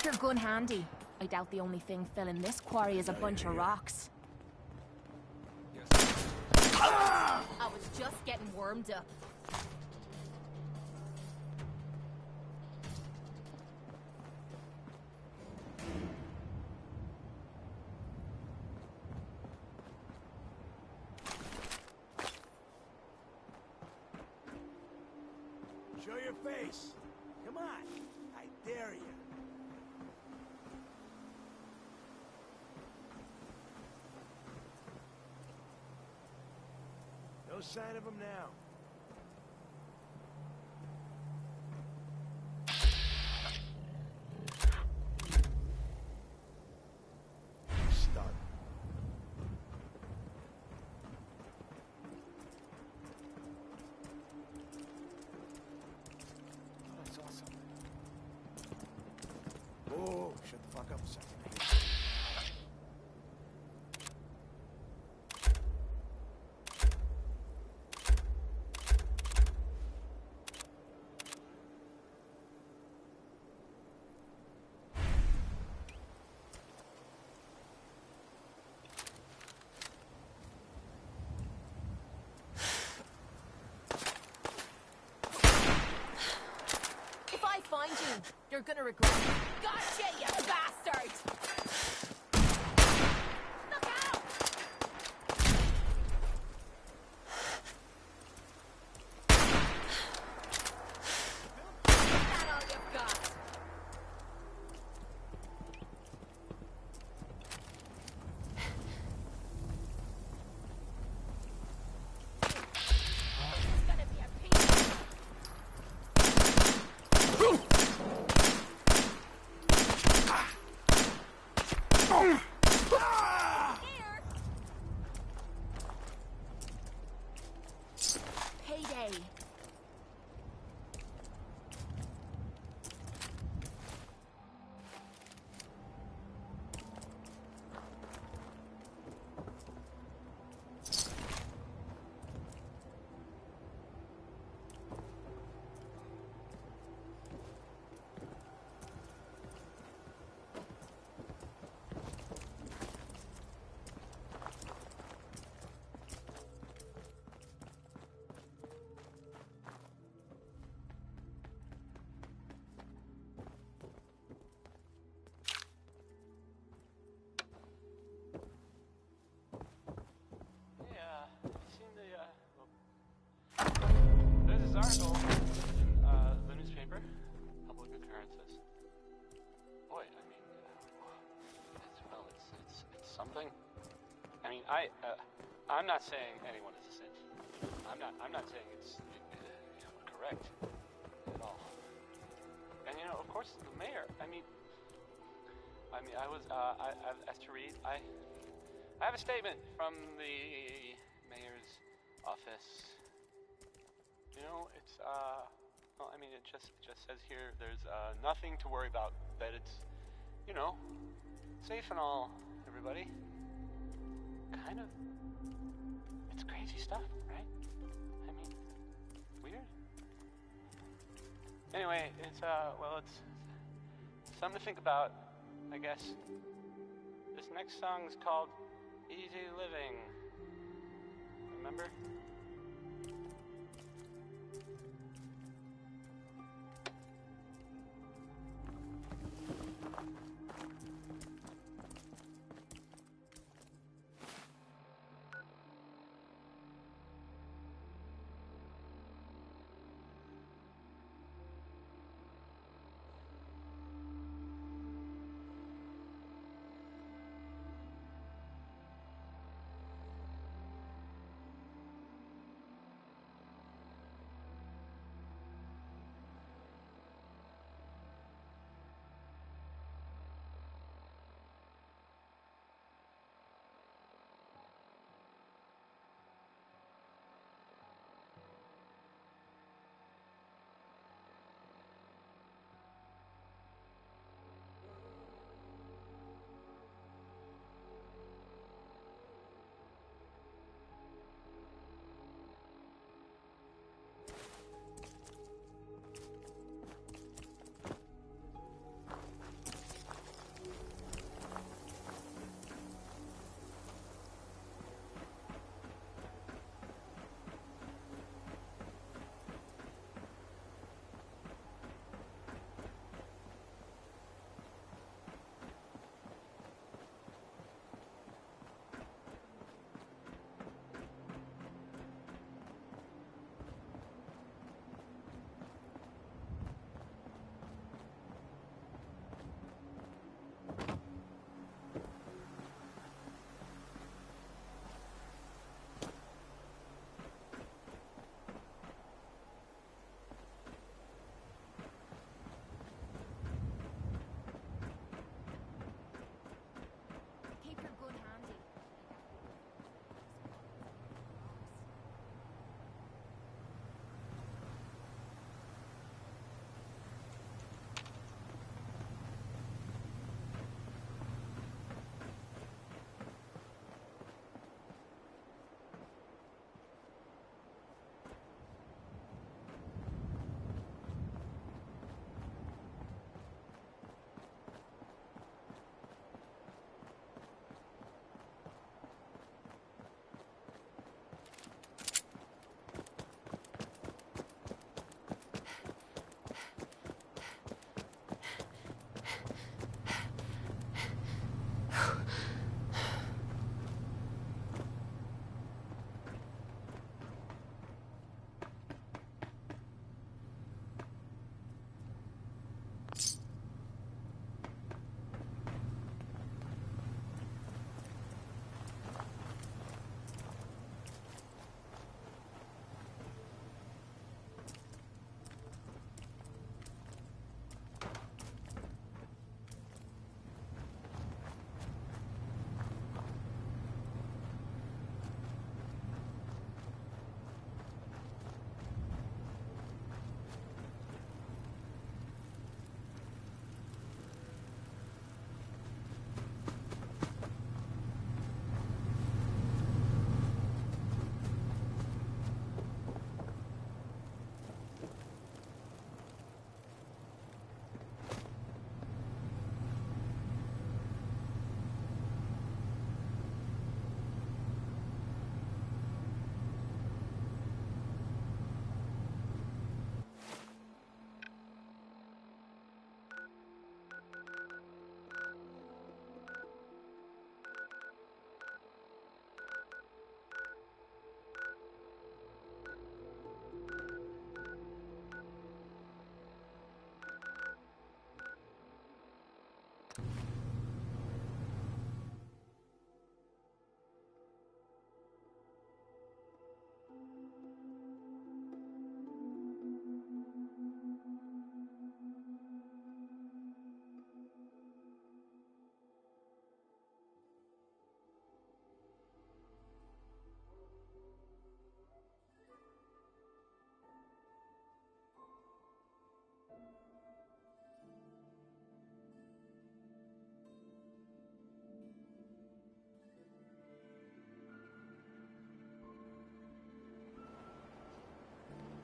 Keep your gun handy. I doubt the only thing filling this quarry is a bunch of rocks. I was just getting warmed up. Show your face. Come on. I dare you. No sign of him now. Stunned. That's awesome. Oh, shut the fuck up a second. If I find you, you're gonna regret it. Gotcha, you bastard! Look out! Is that all you've got? It's gonna be a piece. Here. Payday. There's this article in the newspaper, Public Occurrences. Boy, I mean, it's something. I mean, I'm not saying anyone is a saint. I'm not saying it's correct at all. And of course, the mayor. I mean, I was as to read. I have a statement from the mayor's office. It's well, I mean, it just says here there's nothing to worry about. That it's safe and all. Everybody, kind of. It's crazy stuff, right? I mean, weird. Anyway, it's something to think about, I guess. This next song is called Easy Living. Remember?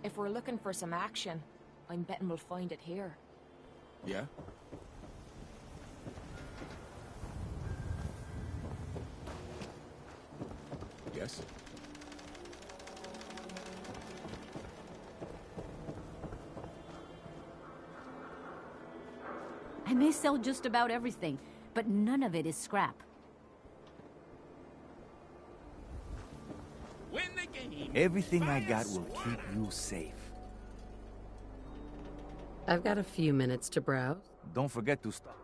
If we're looking for some action, I'm betting we'll find it here. Yeah? Yes? I may sell just about everything, but none of it is scrap. Win the game. Everything I Buy a got will squad. keep you safe. I've got a few minutes to browse. Don't forget to stop.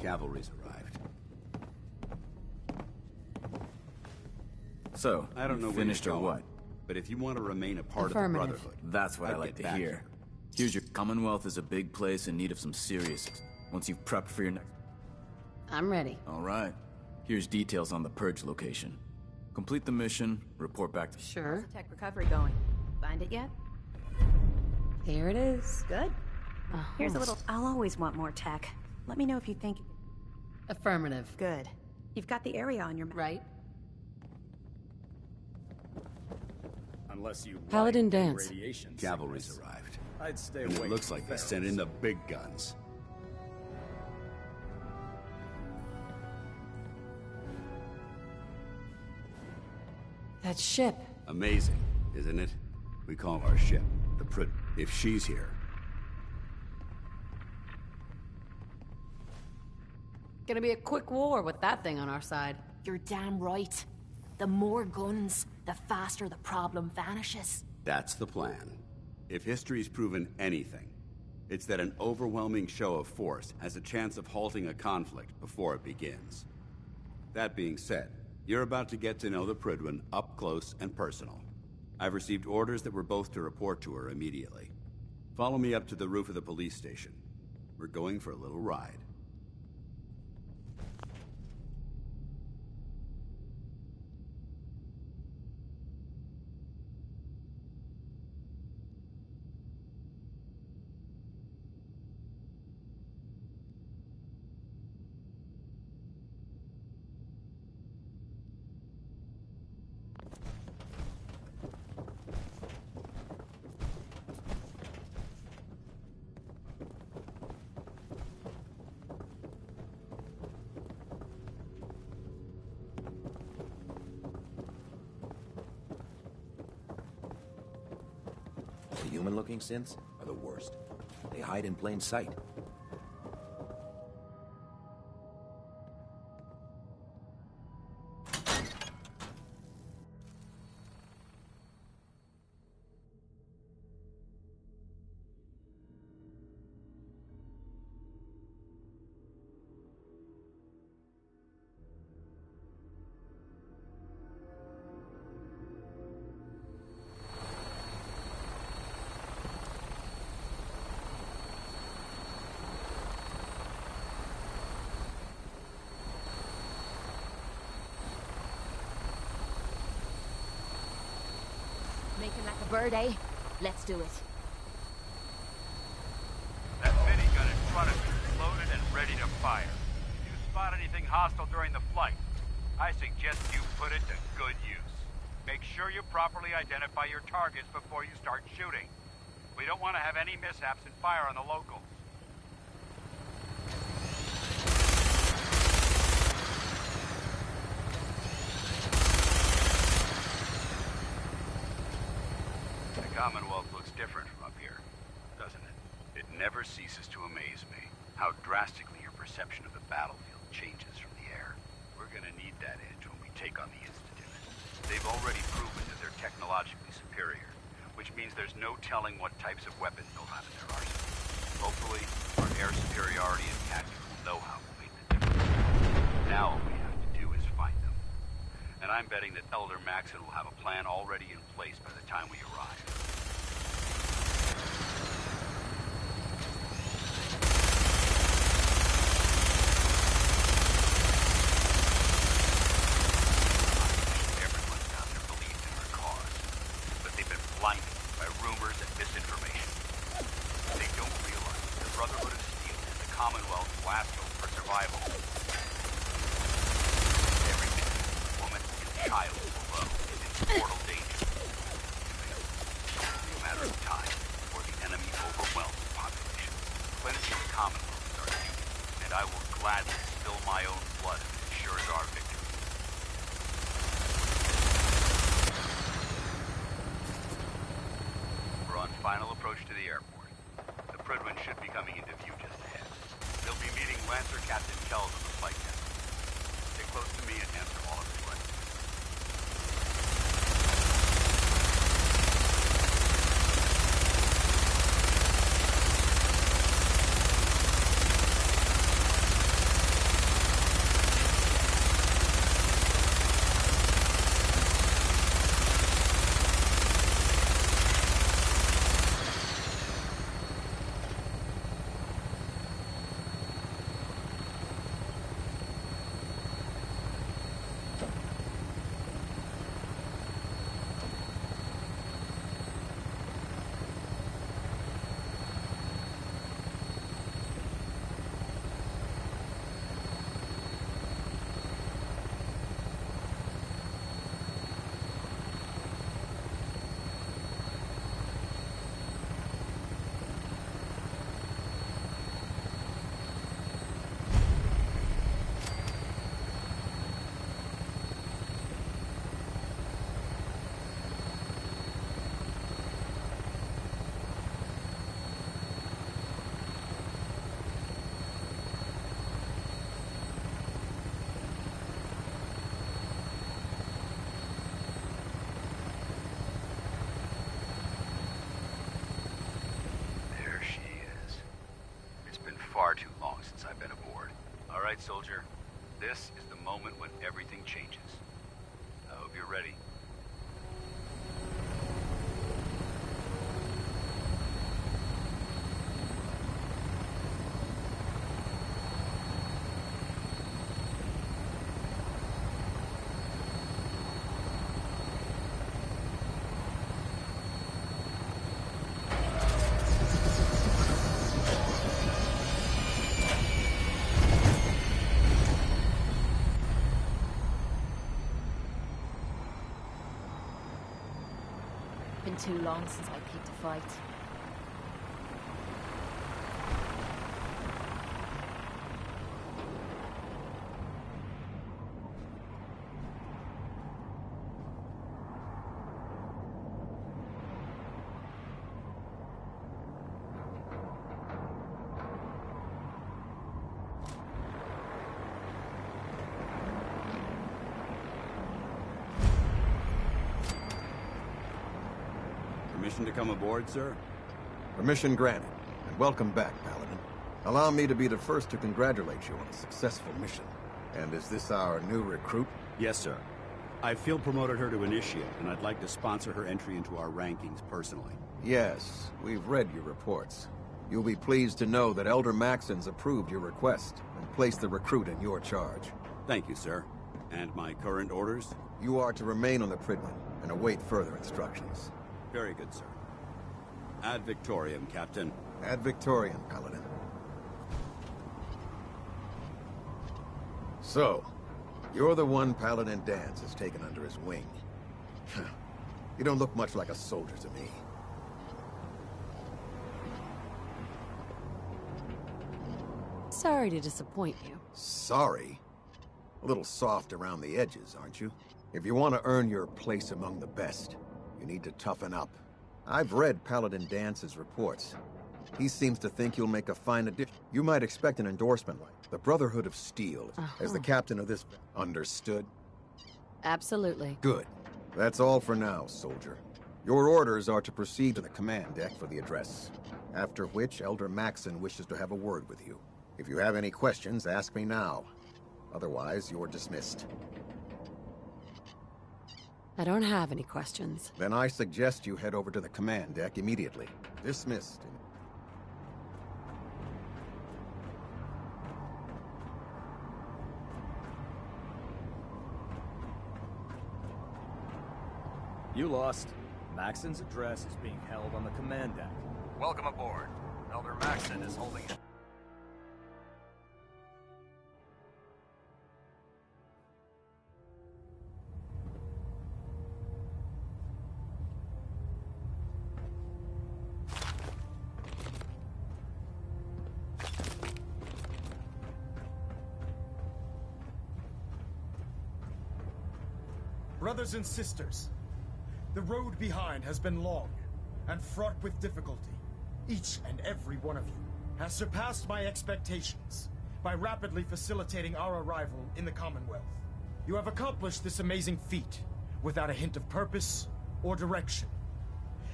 Cavalry's arrived. So, I don't know where finished you're or going, what? but if you want to remain a part of the Affirmative. Brotherhood, That's what I I'd like get to back hear. here. Here's your Commonwealth is a big place in need of some serious. Once you've prepped for your next. I'm ready. All right. Here's details on the Purge location. Complete the mission. Report back to. Sure. How's the tech recovery going? Find it yet? Here it is. Good. Here's a little... I'll always want more tech. Let me know if you think... Affirmative. Good. You've got the area on your map. Right? Unless you Paladin like big dance. radiation Cavalry's sickness. arrived. I'd stay And away it looks from like they ferals. sent in the big guns. That ship. Amazing, isn't it? We call our ship the Prid. If she's here, Gonna be a quick war with that thing on our side. You're damn right. The more guns, the faster the problem vanishes. that's the plan. If history's proven anything, it's that an overwhelming show of force has a chance of halting a conflict before it begins. That being said, you're about to get to know the Prydwen up close and personal. I've received orders that we're both to report to her immediately. Follow me up to the roof of the police station. We're going for a little ride. The human-looking synths are the worst. They hide in plain sight. Making like a bird, eh? Let's do it. That minigun in front of you is loaded and ready to fire. If you spot anything hostile during the flight, I suggest you put it to good use. Make sure you properly identify your targets before you start shooting. We don't want to have any mishaps and fire on the locals. The Commonwealth looks different from up here, doesn't it? It never ceases to amaze me how drastically your perception of the battlefield changes from the air. We're gonna need that edge when we take on the Institute. They've already proven that they're technologically superior, which means there's no telling what types of weapons they'll have in their arsenal. Hopefully, our air superiority and tactical know-how will make the difference. Now all we have to do is find them. And I'm betting that Elder Maxon will have a plan already in place by the time we arrive. Everyone down there believes in our cause, but they've been blinded by rumors and misinformation. They don't realize the Brotherhood of Steel is the Commonwealth's last hope for survival. Every man, woman, and child below is in mortal danger. It's only a matter of time before the enemy overwhelms the population. Cleansing the Commonwealth is our duty, and I will gladly spill my own blood if it ensures our victory. We're on final approach to the airport. The Prydwen should be coming into view just ahead. They'll be meeting Lancer Captain Kells on the flight deck. Stay close to me and answer all of his questions. This is the moment when everything changes. I hope you're ready. Been too long since I picked a fight. Permission to come aboard, sir? Permission granted, and welcome back, Paladin. Allow me to be the first to congratulate you on a successful mission. And is this our new recruit? Yes, sir. I feel promoted her to initiate, and I'd like to sponsor her entry into our rankings personally. Yes, we've read your reports. You'll be pleased to know that Elder Maxon's approved your request and placed the recruit in your charge. Thank you, sir. And my current orders? You are to remain on the Pridlin and await further instructions. Very good, sir. Ad Victoriam, Captain. Ad Victoriam, Paladin. So, you're the one Paladin Danse has taken under his wing. You don't look much like a soldier to me. Sorry to disappoint you. Sorry? A little soft around the edges, aren't you? If you want to earn your place among the best, you need to toughen up. I've read Paladin Dance's reports. He seems to think you'll make a fine addition. You might expect an endorsement like the Brotherhood of Steel as the captain of this. Understood? Absolutely. Good. That's all for now, soldier. Your orders are to proceed to the command deck for the address, after which Elder Maxon wishes to have a word with you. If you have any questions, ask me now. Otherwise, you're dismissed. I don't have any questions. Then I suggest you head over to the command deck immediately. Dismissed. You lost. Maxon's address is being held on the command deck. Welcome aboard. Elder Maxon is holding it. Brothers and sisters, the road behind has been long and fraught with difficulty. Each and every one of you has surpassed my expectations by rapidly facilitating our arrival in the Commonwealth. You have accomplished this amazing feat without a hint of purpose or direction.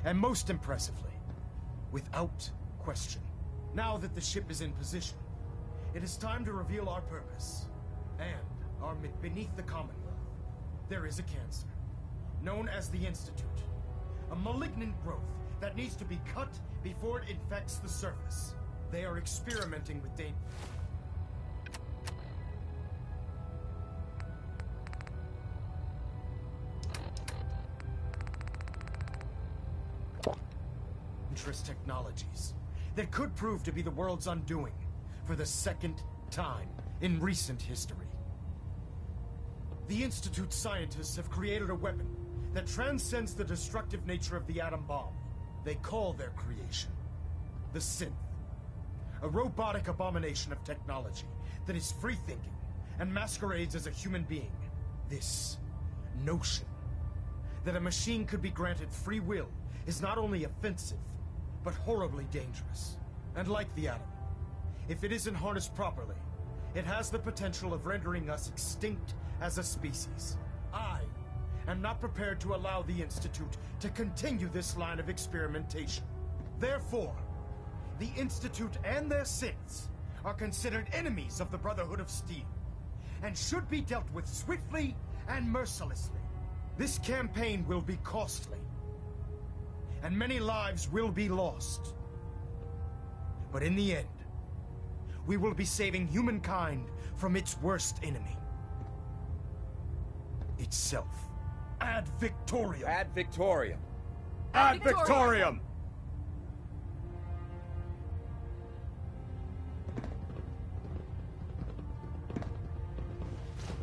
And most impressively, without question. Now that the ship is in position, it is time to reveal our purpose and beneath the Commonwealth. There is a cancer, known as the Institute. A malignant growth that needs to be cut before it infects the surface. They are experimenting with dangerous technologies that could prove to be the world's undoing for the second time in recent history. The Institute scientists have created a weapon that transcends the destructive nature of the atom bomb. They call their creation the Synth. A robotic abomination of technology that is free-thinking and masquerades as a human being. This notion that a machine could be granted free will is not only offensive, but horribly dangerous. And like the atom, if it isn't harnessed properly, it has the potential of rendering us extinct as a species. I am not prepared to allow the Institute to continue this line of experimentation. Therefore, the Institute and their synths are considered enemies of the Brotherhood of Steel. and should be dealt with swiftly and mercilessly. This campaign will be costly, and many lives will be lost. But in the end, we will be saving humankind from its worst enemy. Itself. Ad Victoriam. Ad Victoriam. Ad Victoriam!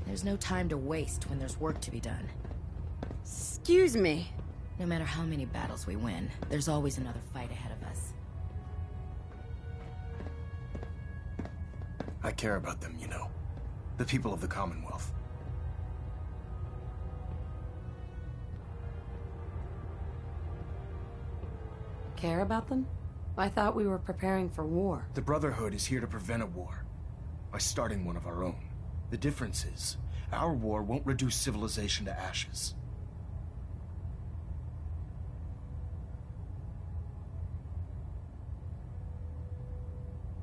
There's no time to waste when there's work to be done. Excuse me. No matter how many battles we win, there's always another fight ahead of us. I care about them, you know. The people of the Commonwealth. Care about them? I thought we were preparing for war. The Brotherhood is here to prevent a war, by starting one of our own. The difference is, our war won't reduce civilization to ashes.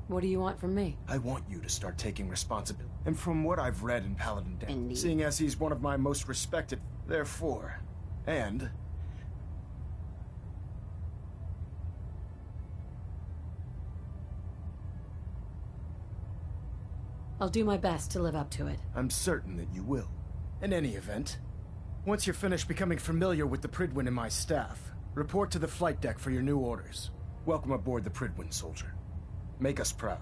What do you want from me? I want you to start taking responsibility. And from what I've read in Paladin Dance, Indeed. seeing as he's one of my most respected, therefore, and... I'll do my best to live up to it. I'm certain that you will. In any event, once you're finished becoming familiar with the Prydwen and my staff, report to the flight deck for your new orders. Welcome aboard the Prydwen, soldier. Make us proud.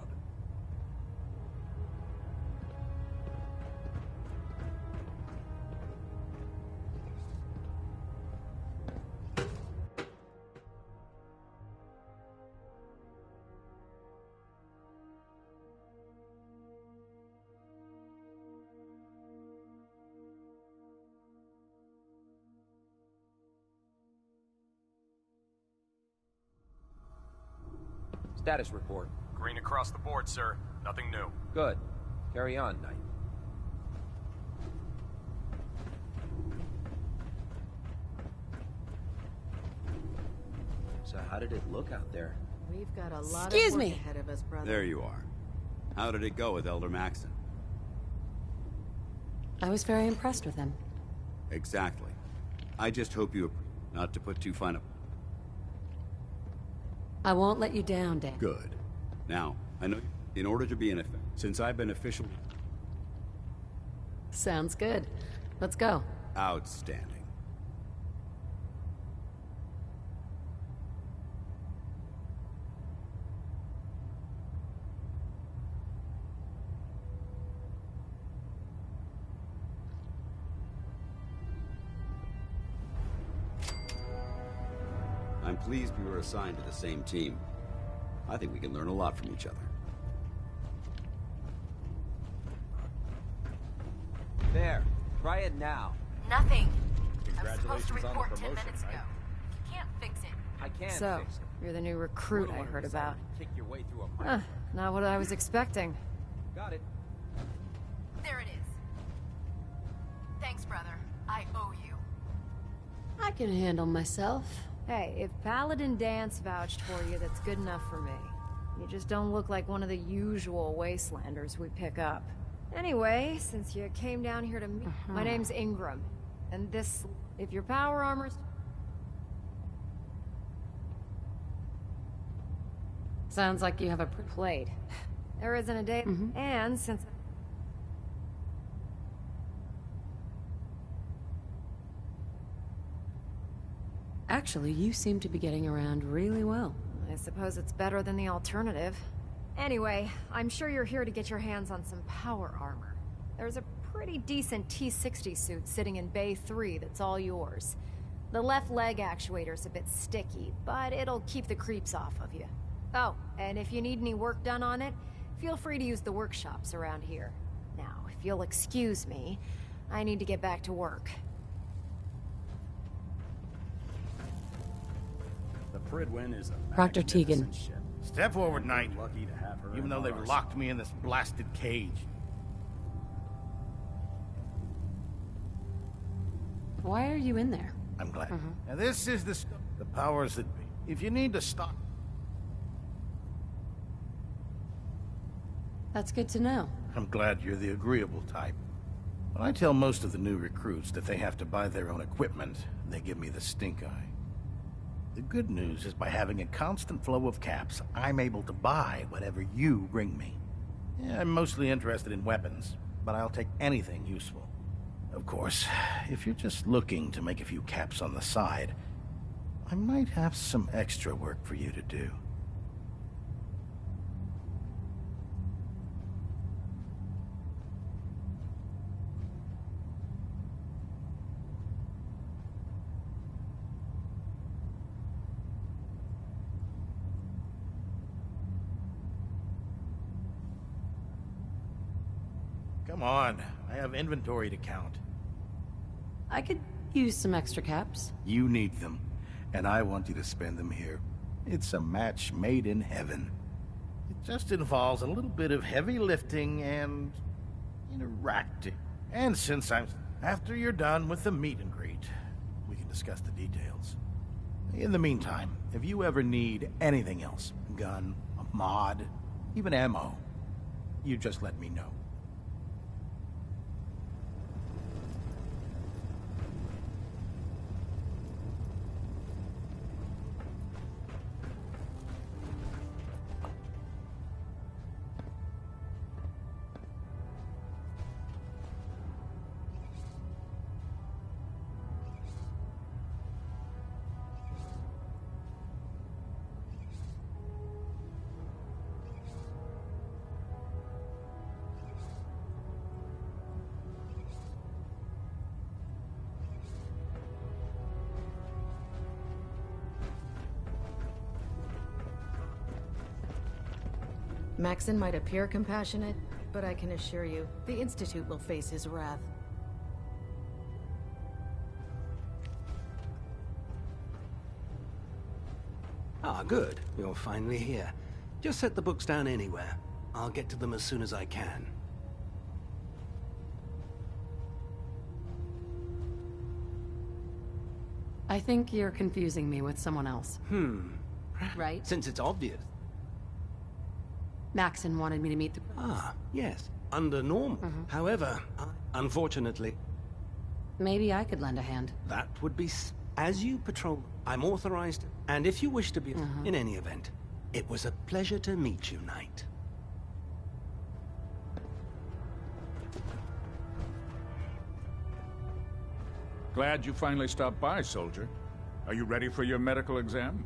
Status report. Green across the board, sir. Nothing new. Good. Carry on, Knight. So how did it look out there? We've got a lot Excuse of work me. ahead of us, brother. There you are. How did it go with Elder Maxon? I was very impressed with him. Exactly. I just hope you... not to put too fine a... I won't let you down, Dan. Good. Now, I know in order to be an effect, since I've been officially... Sounds good. Let's go. Outstanding. I'm pleased we were assigned to the same team. I think we can learn a lot from each other. There. Try it now. Nothing. Congratulations on the report 10 promotion, minutes right? ago. You can't fix it. I can So, fix it. you're the new recruit I heard about. Kick your way through a pipe. Not what I was expecting. Got it. There it is. Thanks, brother. I owe you. I can handle myself. Hey, if Paladin Dance vouched for you, that's good enough for me. You just don't look like one of the usual wastelanders we pick up. Anyway, since you came down here to meet... My name's Ingram. And this... If your power armor's... Sounds like you have a Played. There isn't a day... And since... Actually, you seem to be getting around really well. I suppose it's better than the alternative. Anyway, I'm sure you're here to get your hands on some power armor. There's a pretty decent T-60 suit sitting in Bay 3 that's all yours. The left leg actuator's a bit sticky, but it'll keep the creeps off of you. Oh, and if you need any work done on it, feel free to use the workshops around here. Now, if you'll excuse me, I need to get back to work. The Prydwen is a Dr. Tegan. magnificent ship. Step forward, Knight. Lucky to have her Even in though our they've arsenal. locked me in this blasted cage. Why are you in there? I'm glad. Now this is the powers that be. If you need to stop... That's good to know. I'm glad you're the agreeable type. When I tell most of the new recruits that they have to buy their own equipment, they give me the stink eye. The good news is by having a constant flow of caps, I'm able to buy whatever you bring me. Yeah, I'm mostly interested in weapons, but I'll take anything useful. Of course, if you're just looking to make a few caps on the side, I might have some extra work for you to do. Come on, I have inventory to count. I could use some extra caps. You need them, and I want you to spend them here. It's a match made in heaven. It just involves a little bit of heavy lifting and interacting. And after you're done with the meet and greet, we can discuss the details. In the meantime, if you ever need anything else, gun, a mod, even ammo, you just let me know. Maxon might appear compassionate, but I can assure you, the Institute will face his wrath. Ah, good. You're finally here. Just set the books down anywhere. I'll get to them as soon as I can. I think you're confusing me with someone else. Right? Since it's obvious. Maxon wanted me to meet the... Ah, yes. Under normal. However, unfortunately... Maybe I could lend a hand. That would be... As you patrol, I'm authorized, and if you wish to be... In any event, it was a pleasure to meet you, Knight. Glad you finally stopped by, soldier. Are you ready for your medical exam?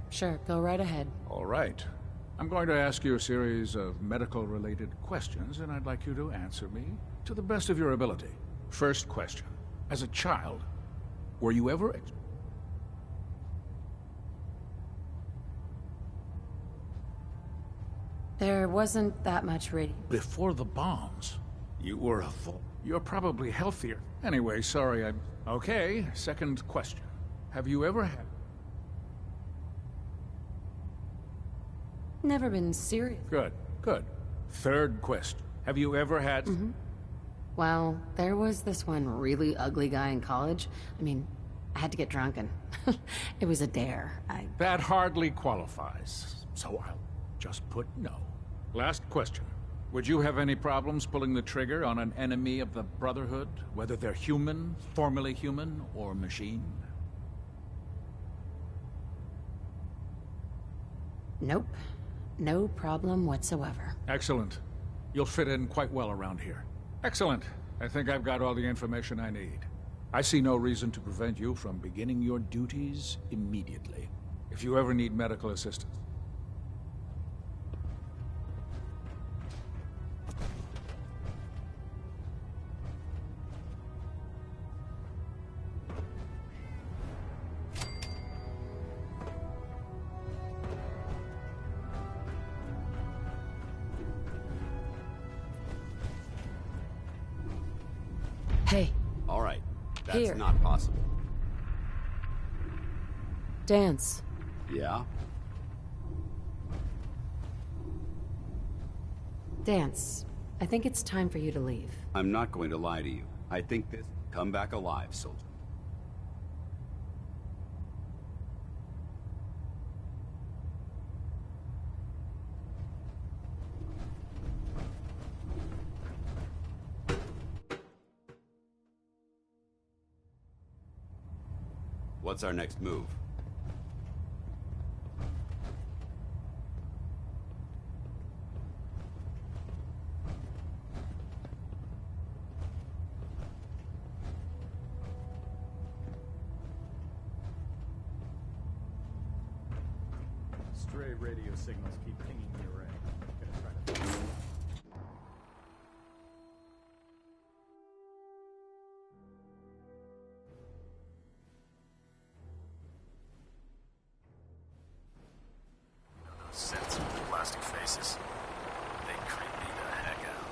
Sure, go right ahead. All right. I'm going to ask you a series of medical-related questions, and I'd like you to answer me to the best of your ability. First question. As a child, were you ever... There wasn't that much radio. Before the bombs, you were a full... You're probably healthier. Anyway, sorry, I'm... Okay, second question. Have you ever had... Never been serious. Good, good. Third question. Have you ever had... Well, there was this one really ugly guy in college. I mean, I had to get drunk and... it was a dare. That hardly qualifies, so I'll just put no. Last question. Would you have any problems pulling the trigger on an enemy of the Brotherhood, whether they're human, formerly human, or machine? Nope. No problem whatsoever. Excellent. You'll fit in quite well around here. Excellent. I think I've got all the information I need. I see no reason to prevent you from beginning your duties immediately. If you ever need medical assistance. Hey. All right. That's Here. not possible. Dance. Yeah? Dance. I think it's time for you to leave. I'm not going to lie to you. I think this... Come back alive, soldier. What's our next move? Stray radio signals keep pinging the array. I'm gonna try to... Synths with the plastic faces. They creep me the heck out.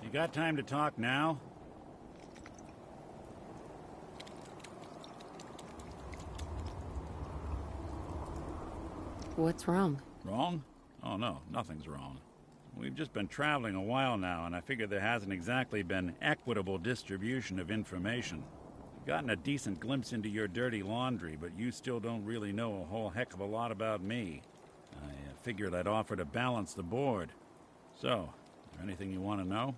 You got time to talk now? What's wrong? Wrong? Oh, no, nothing's wrong. We've just been traveling a while now, and I figure there hasn't exactly been equitable distribution of information. I've gotten a decent glimpse into your dirty laundry, but you still don't really know a whole heck of a lot about me. I figured I'd offer to balance the board. So, is there anything you want to know?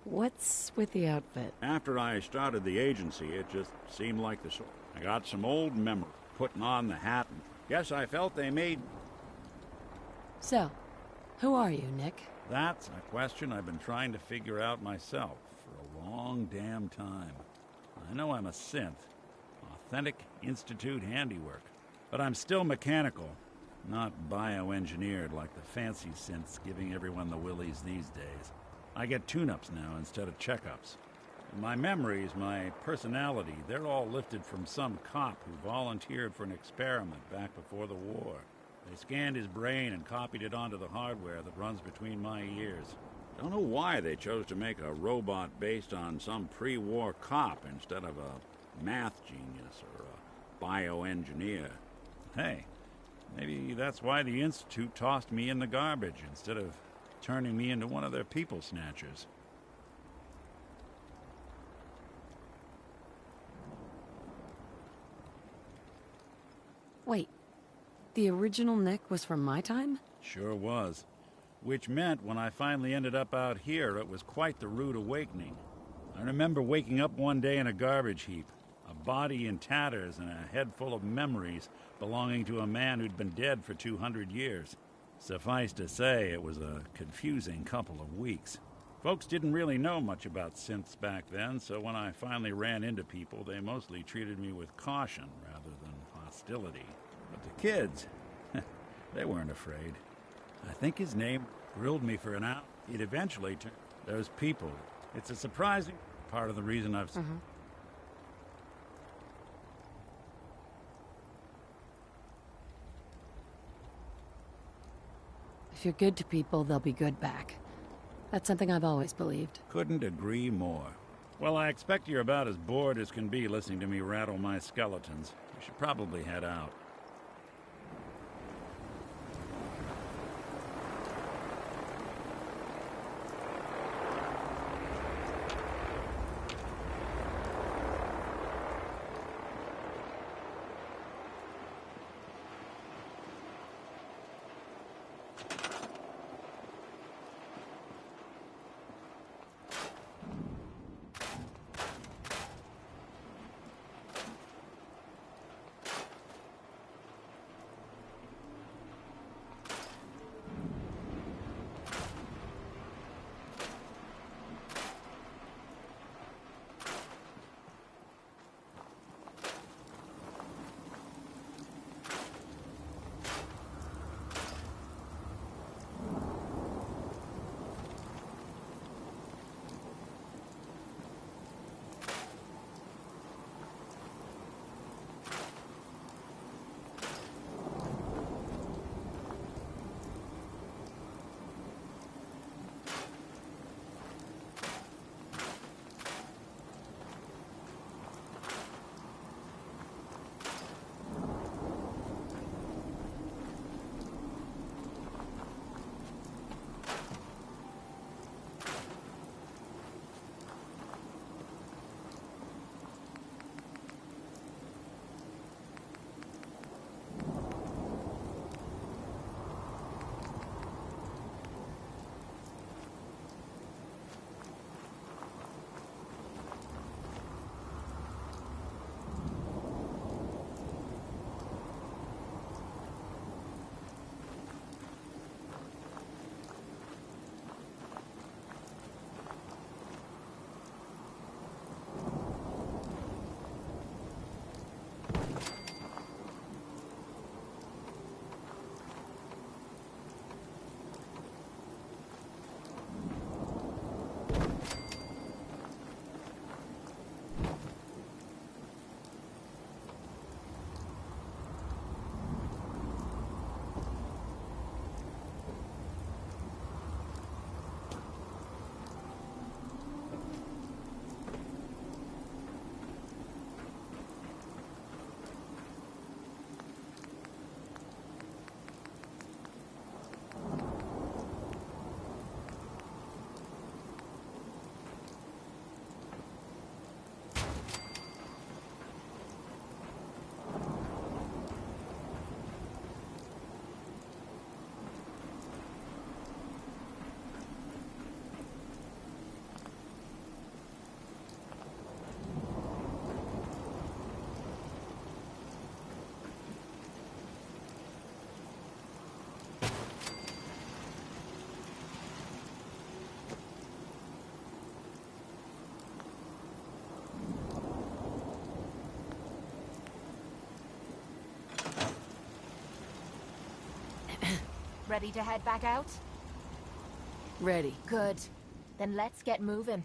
What's with the outfit? After I started the agency, it just seemed like the sort. I got some old memory, putting on the hat, and guess I felt they made... So, who are you, Nick? That's a question I've been trying to figure out myself for a long damn time. I know I'm a synth, authentic Institute handiwork, but I'm still mechanical, not bioengineered like the fancy synths giving everyone the willies these days. I get tune-ups now instead of checkups. My memories, my personality, they're all lifted from some cop who volunteered for an experiment back before the war. They scanned his brain and copied it onto the hardware that runs between my ears. Don't know why they chose to make a robot based on some pre-war cop instead of a math genius or a bioengineer. Hey, maybe that's why the Institute tossed me in the garbage instead of turning me into one of their people snatchers. Wait, the original Nick was from my time? Sure was. Which meant when I finally ended up out here, it was quite the rude awakening. I remember waking up one day in a garbage heap, a body in tatters and a head full of memories belonging to a man who'd been dead for 200 years. Suffice to say, it was a confusing couple of weeks. Folks didn't really know much about synths back then, so when I finally ran into people, they mostly treated me with caution rather than hostility. But the kids, they weren't afraid. I think his name grilled me for an hour. He'd eventually turn those people. It's a surprising part of the reason I've... If you're good to people, they'll be good back. That's something I've always believed. Couldn't agree more. Well, I expect you're about as bored as can be listening to me rattle my skeletons. You should probably head out. Ready to head back out? Ready. Good. Then let's get moving.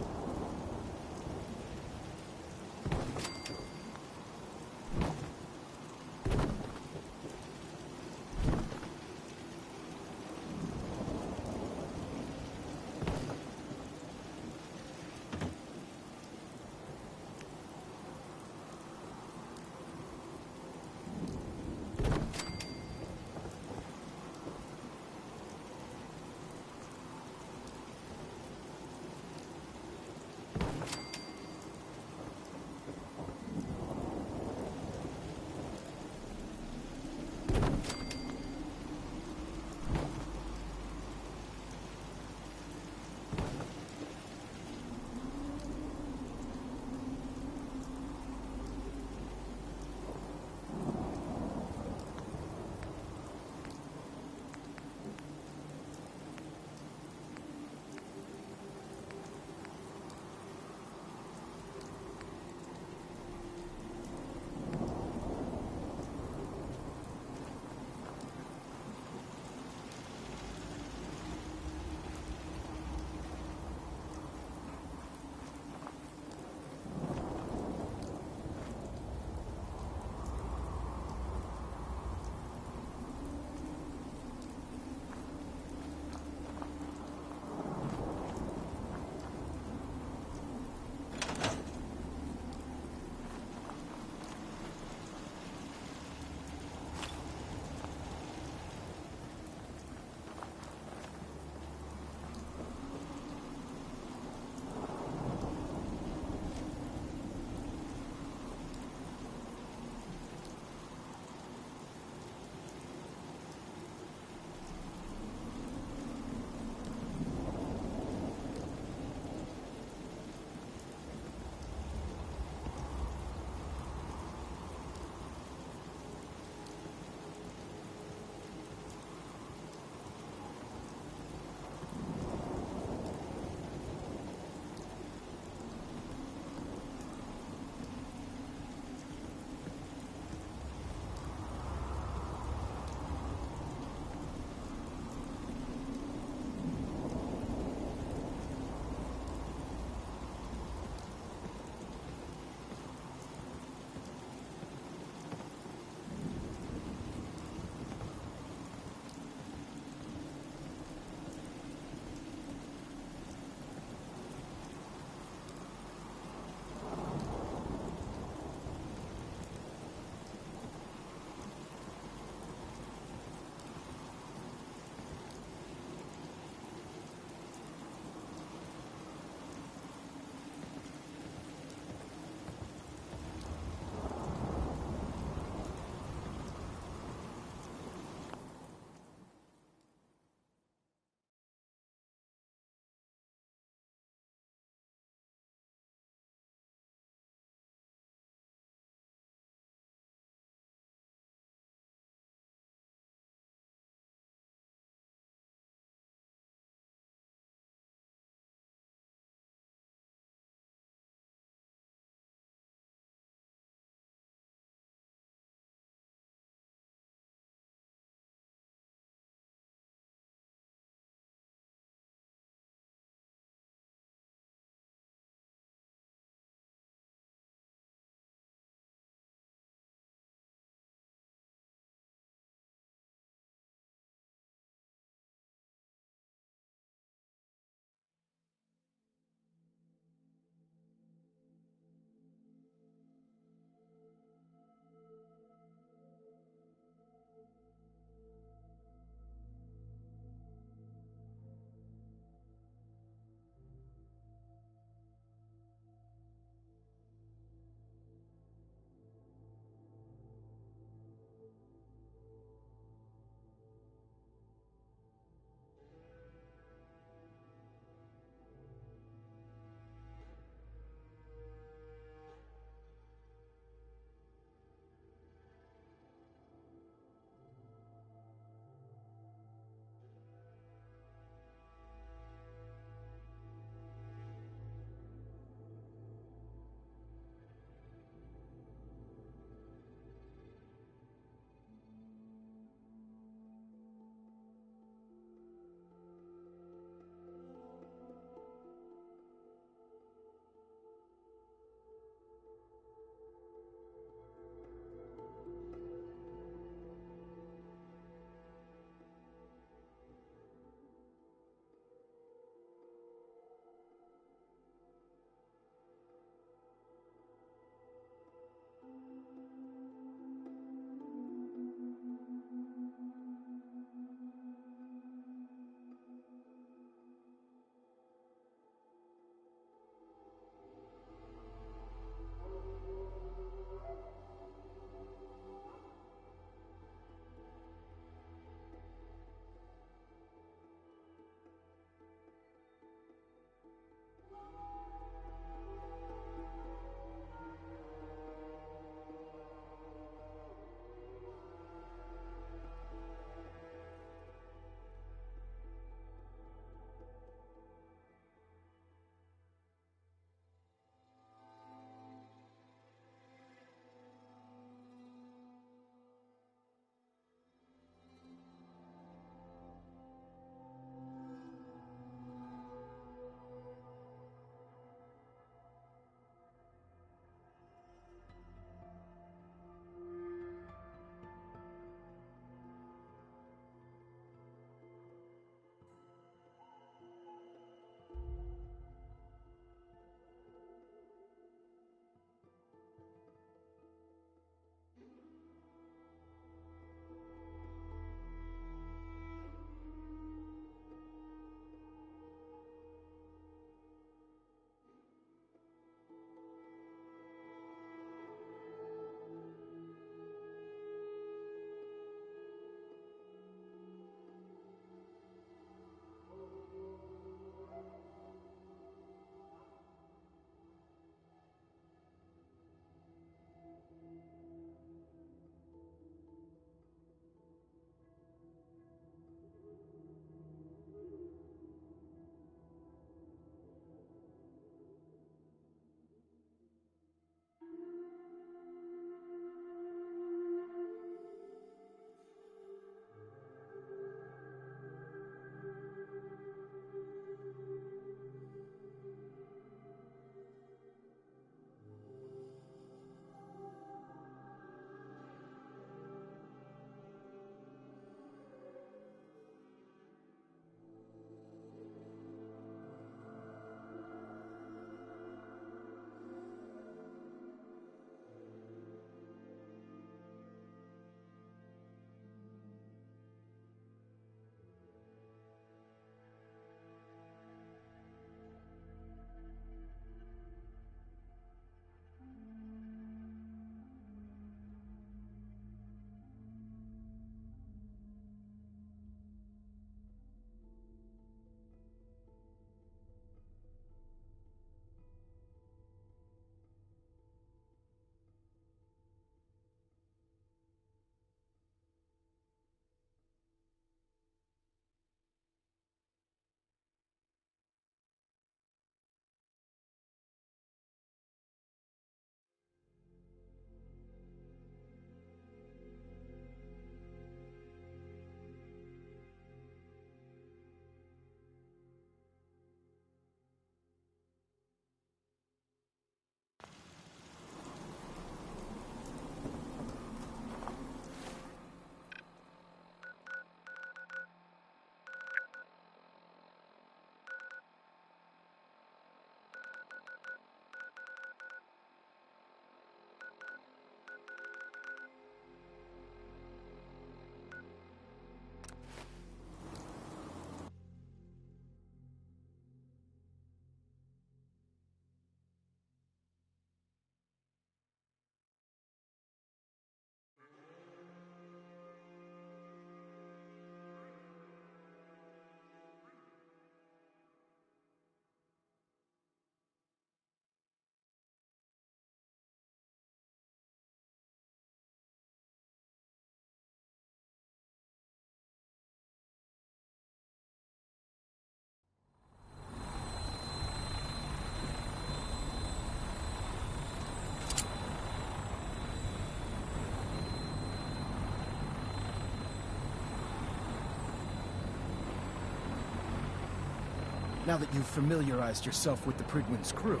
now that you've familiarized yourself with the Prydwen's crew.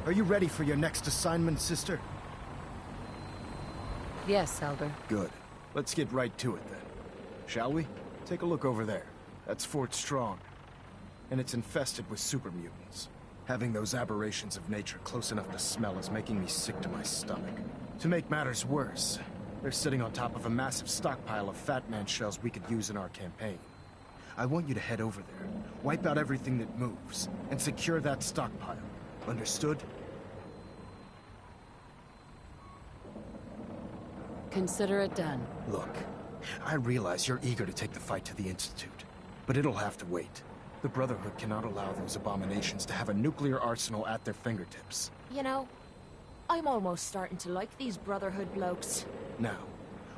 Are you ready for your next assignment, sister? Yes, Elder. Good. Let's get right to it then. Shall we? Take a look over there. That's Fort Strong. And it's infested with super mutants. Having those aberrations of nature close enough to smell is making me sick to my stomach. To make matters worse, they're sitting on top of a massive stockpile of Fat Man shells we could use in our campaign. I want you to head over there, wipe out everything that moves, and secure that stockpile. Understood? Consider it done. Look, I realize you're eager to take the fight to the Institute, but it'll have to wait. The Brotherhood cannot allow those abominations to have a nuclear arsenal at their fingertips. You know, I'm almost starting to like these Brotherhood blokes. Now,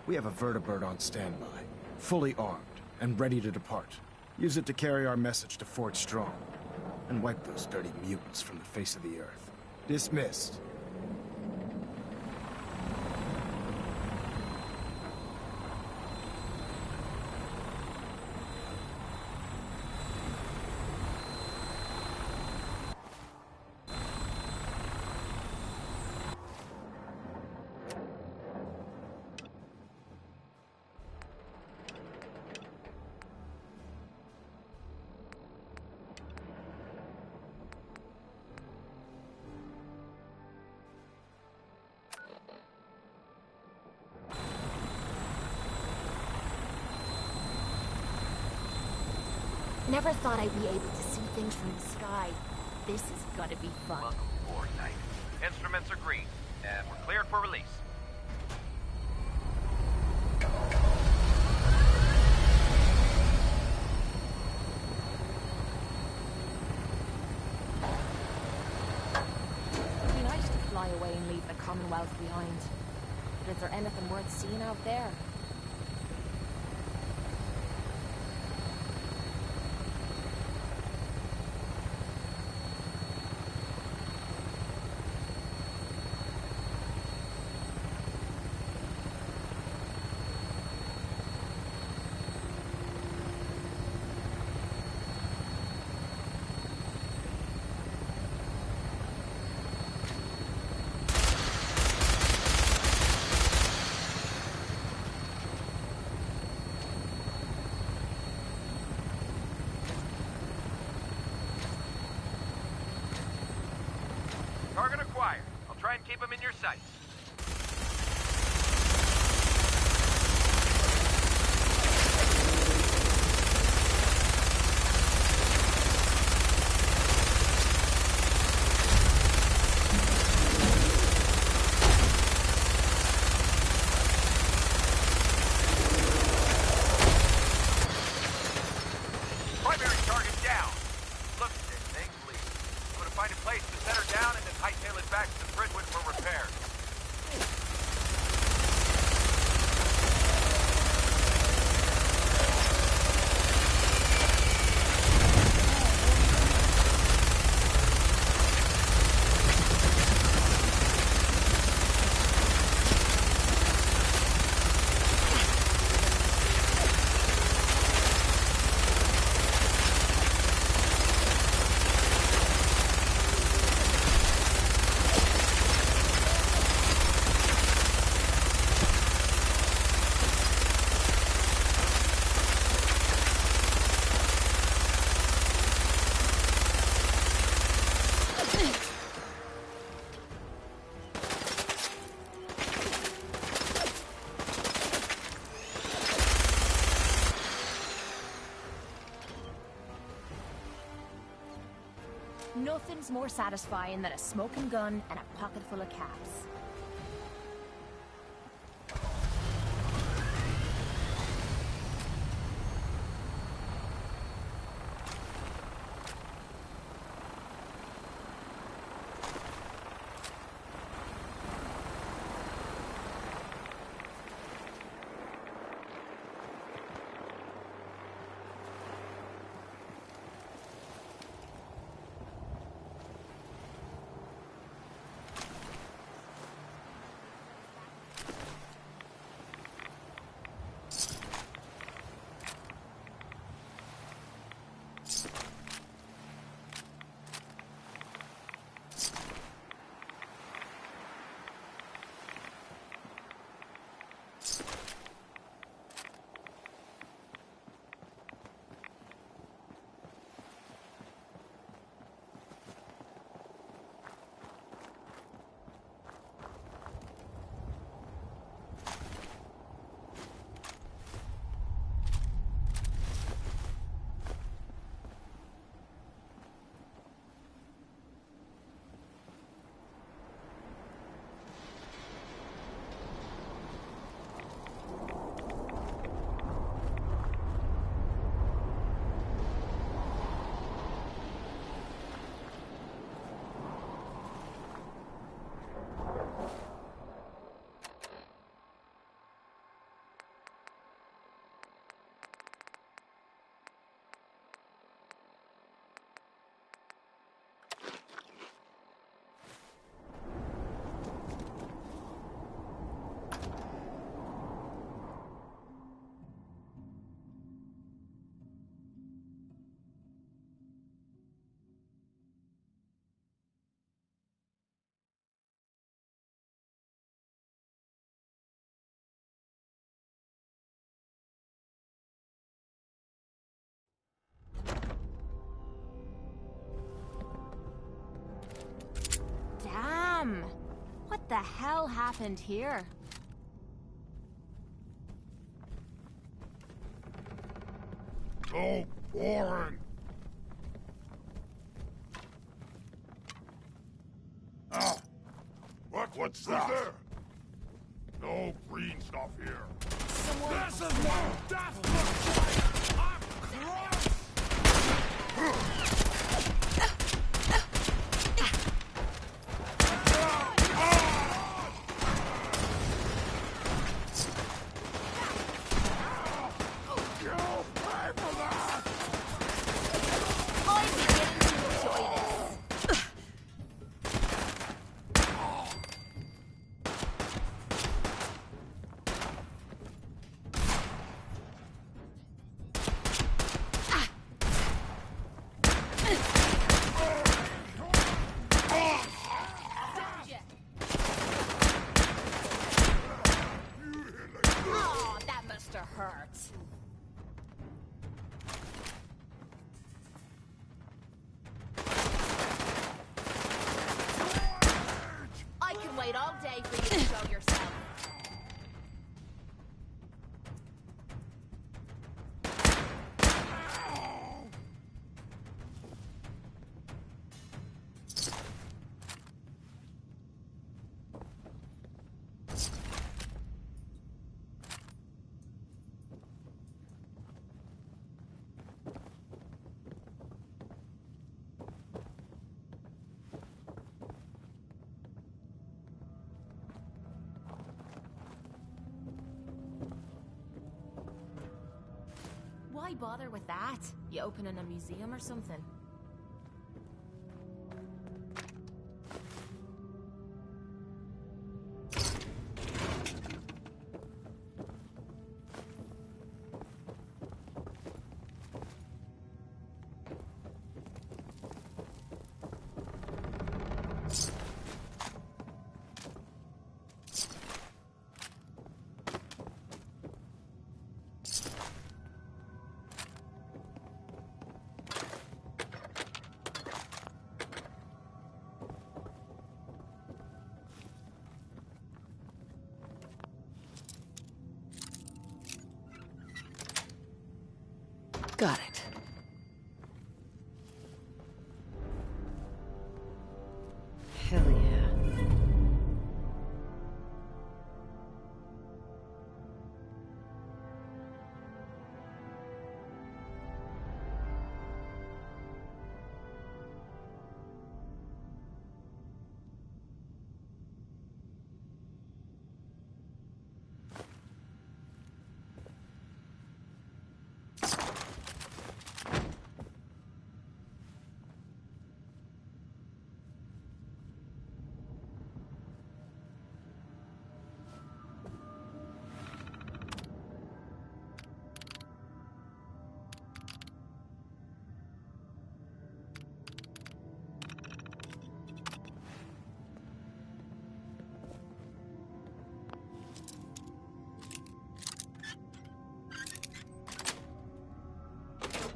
we have a vertibird on standby, fully armed, and ready to depart. Use it to carry our message to Fort Strong, and wipe those dirty mutants from the face of the earth. Dismissed. Never thought I'd be able to see things from the sky. This is gonna be fun. Welcome aboard, Knight. Instruments are green, and we're cleared for release. It'd be nice to fly away and leave the Commonwealth behind. But is there anything worth seeing out there? Target acquired. I'll try and keep them in your sights. Primary target down. Looks at it, things leave. I'm gonna find a place to set her down and then hightail it back to Prydwen for repairs. Nothing's more satisfying than a smoking gun and a pocket full of caps. hell happened here? So boring. Ah, what's that? There? No green stuff here. This is what death looks like! Up close! All day for you to show yourself. Why bother with that? You opening a museum or something? Got it. Hell yeah.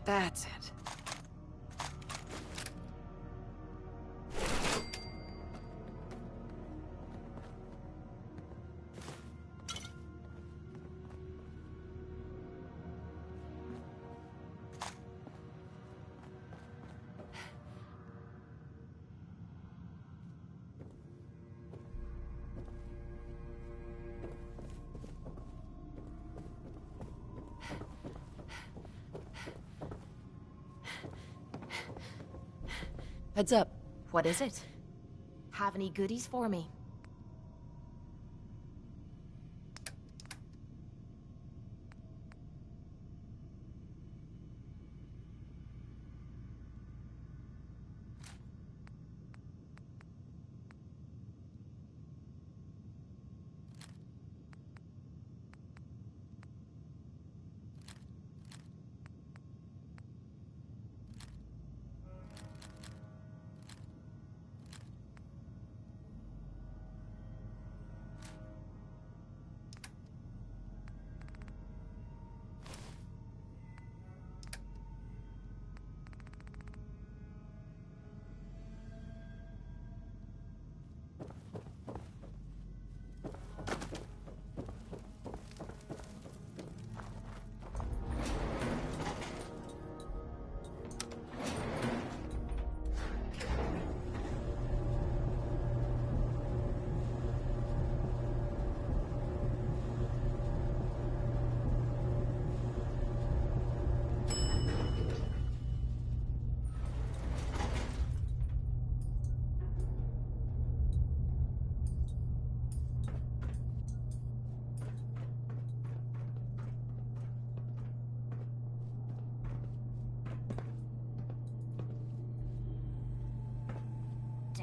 That's it. Heads up. What is it? Have any goodies for me?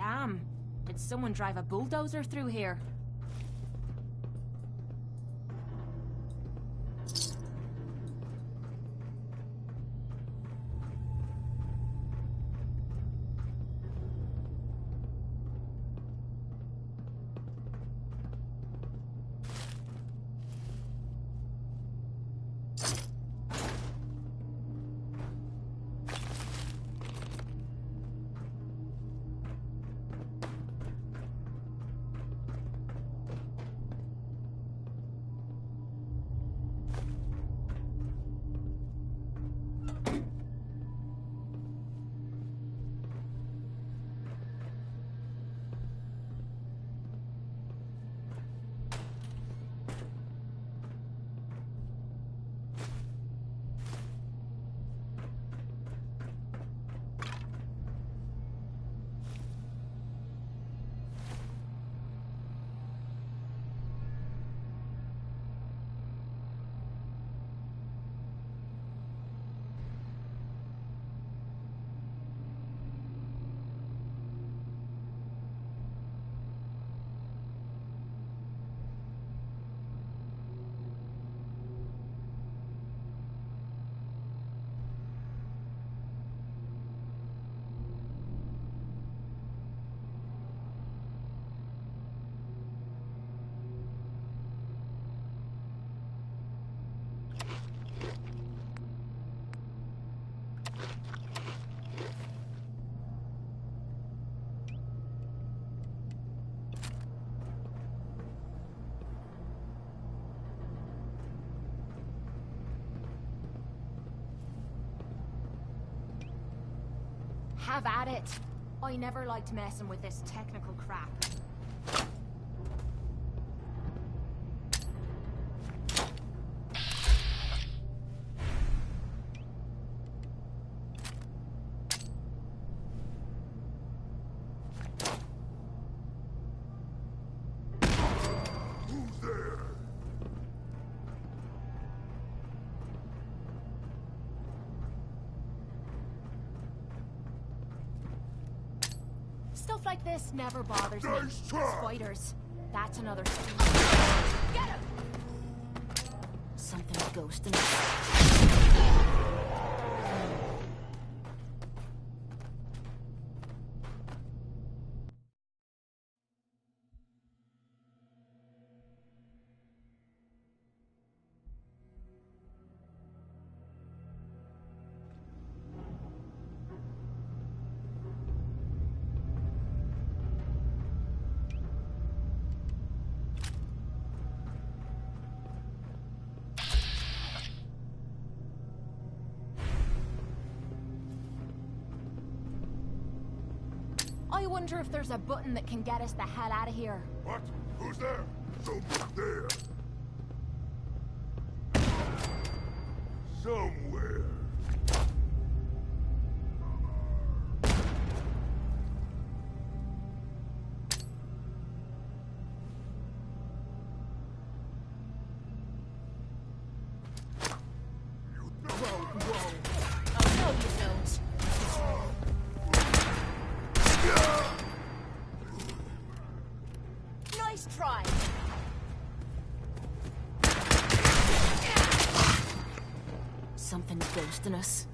Damn. Did someone drive a bulldozer through here? Have at it. I never liked messing with this technical crap. Stuff like this never bothers me. Spiders. That's another thing. Get him! Something's ghosting us. I wonder if there's a button that can get us the hell out of here. What? Who's there? Someone there. Somewhere. Oh, no, you don't. Nice try. Something's ghosting us.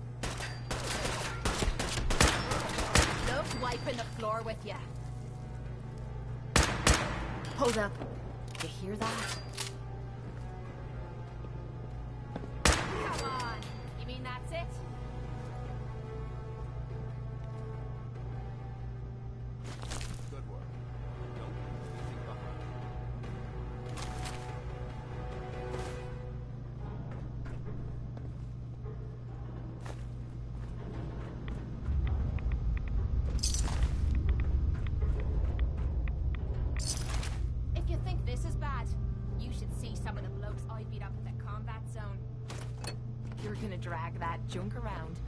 Love wiping the floor with you. Hold up. You hear that? Come on. You mean that's it? Good work. Don't leave anything behind. If you think this is bad, you should see some of the blokes I beat up at the combat zone. You're gonna drag that junk around.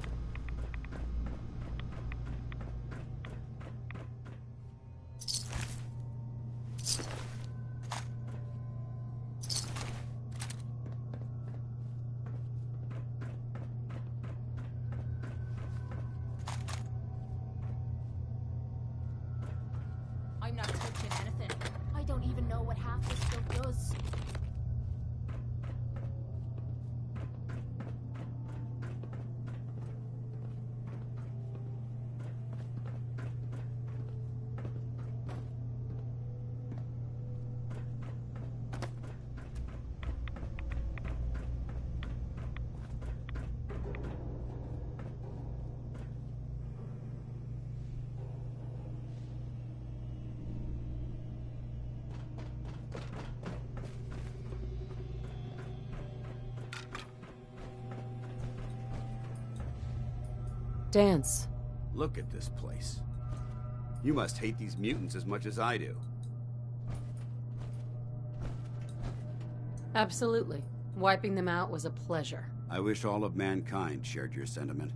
Dance. Look at this place. You must hate these mutants as much as I do. Absolutely. Wiping them out was a pleasure. I wish all of mankind shared your sentiment.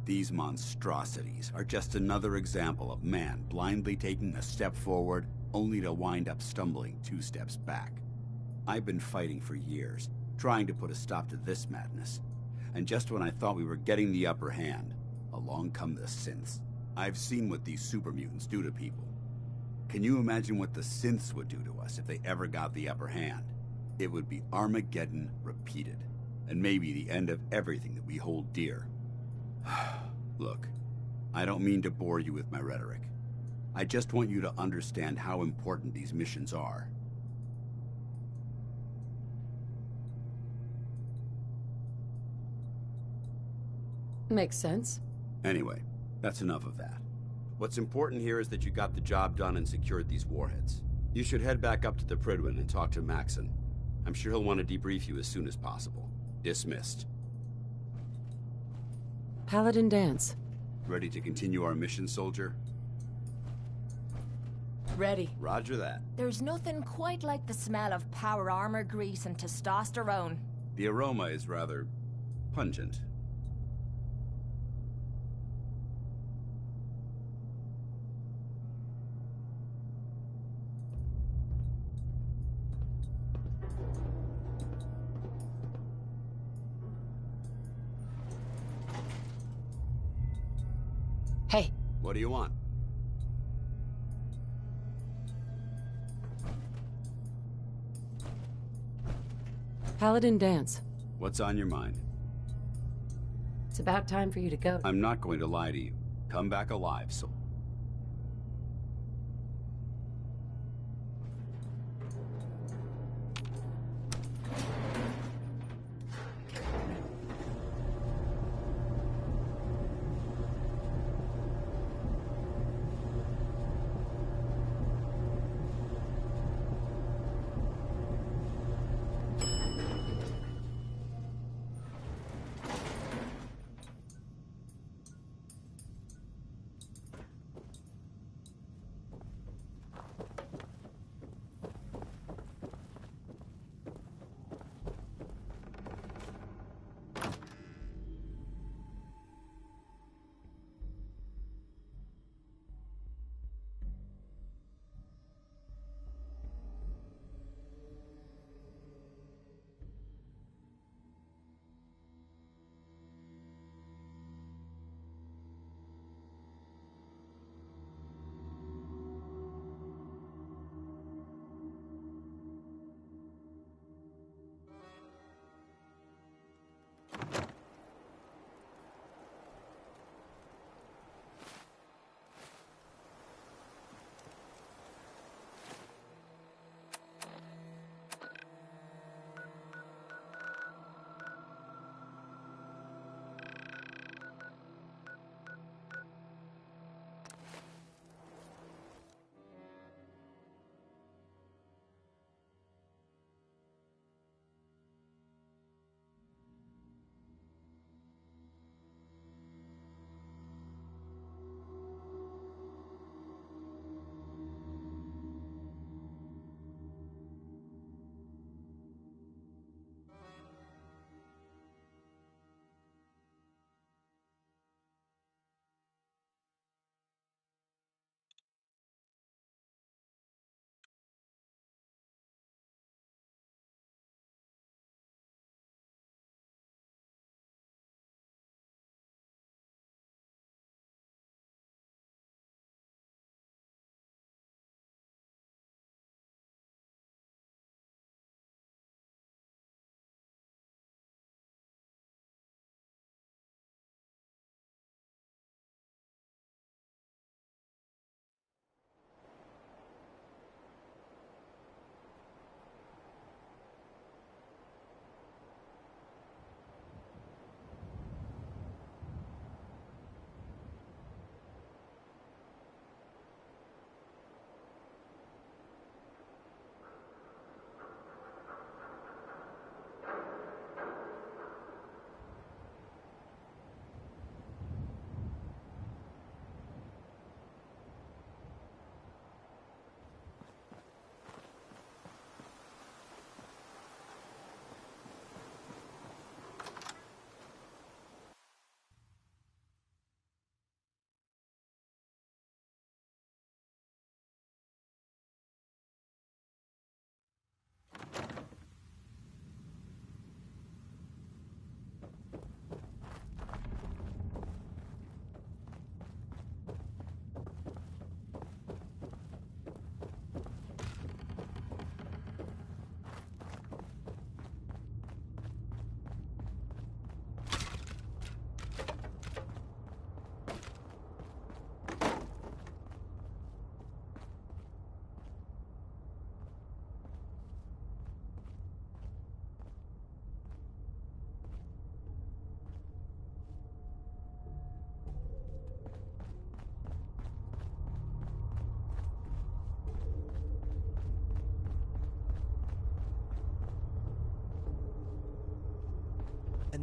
These monstrosities are just another example of man blindly taking a step forward, only to wind up stumbling 2 steps back. I've been fighting for years, trying to put a stop to this madness. And just when I thought we were getting the upper hand, along come the synths. I've seen what these super mutants do to people. Can you imagine what the synths would do to us if they ever got the upper hand? It would be Armageddon repeated, and maybe the end of everything that we hold dear. Look, I don't mean to bore you with my rhetoric. I just want you to understand how important these missions are. Makes sense. Anyway, that's enough of that. What's important here is that you got the job done and secured these warheads. You should head back up to the Prydwen and talk to Maxson. I'm sure he'll want to debrief you as soon as possible. Dismissed. Paladin Dance. Ready to continue our mission, soldier? Ready. Roger that. There's nothing quite like the smell of power armor grease and testosterone. The aroma is rather pungent. Hey. What do you want? Paladin Dance. What's on your mind? It's about time for you to go. I'm not going to lie to you. Come back alive, so...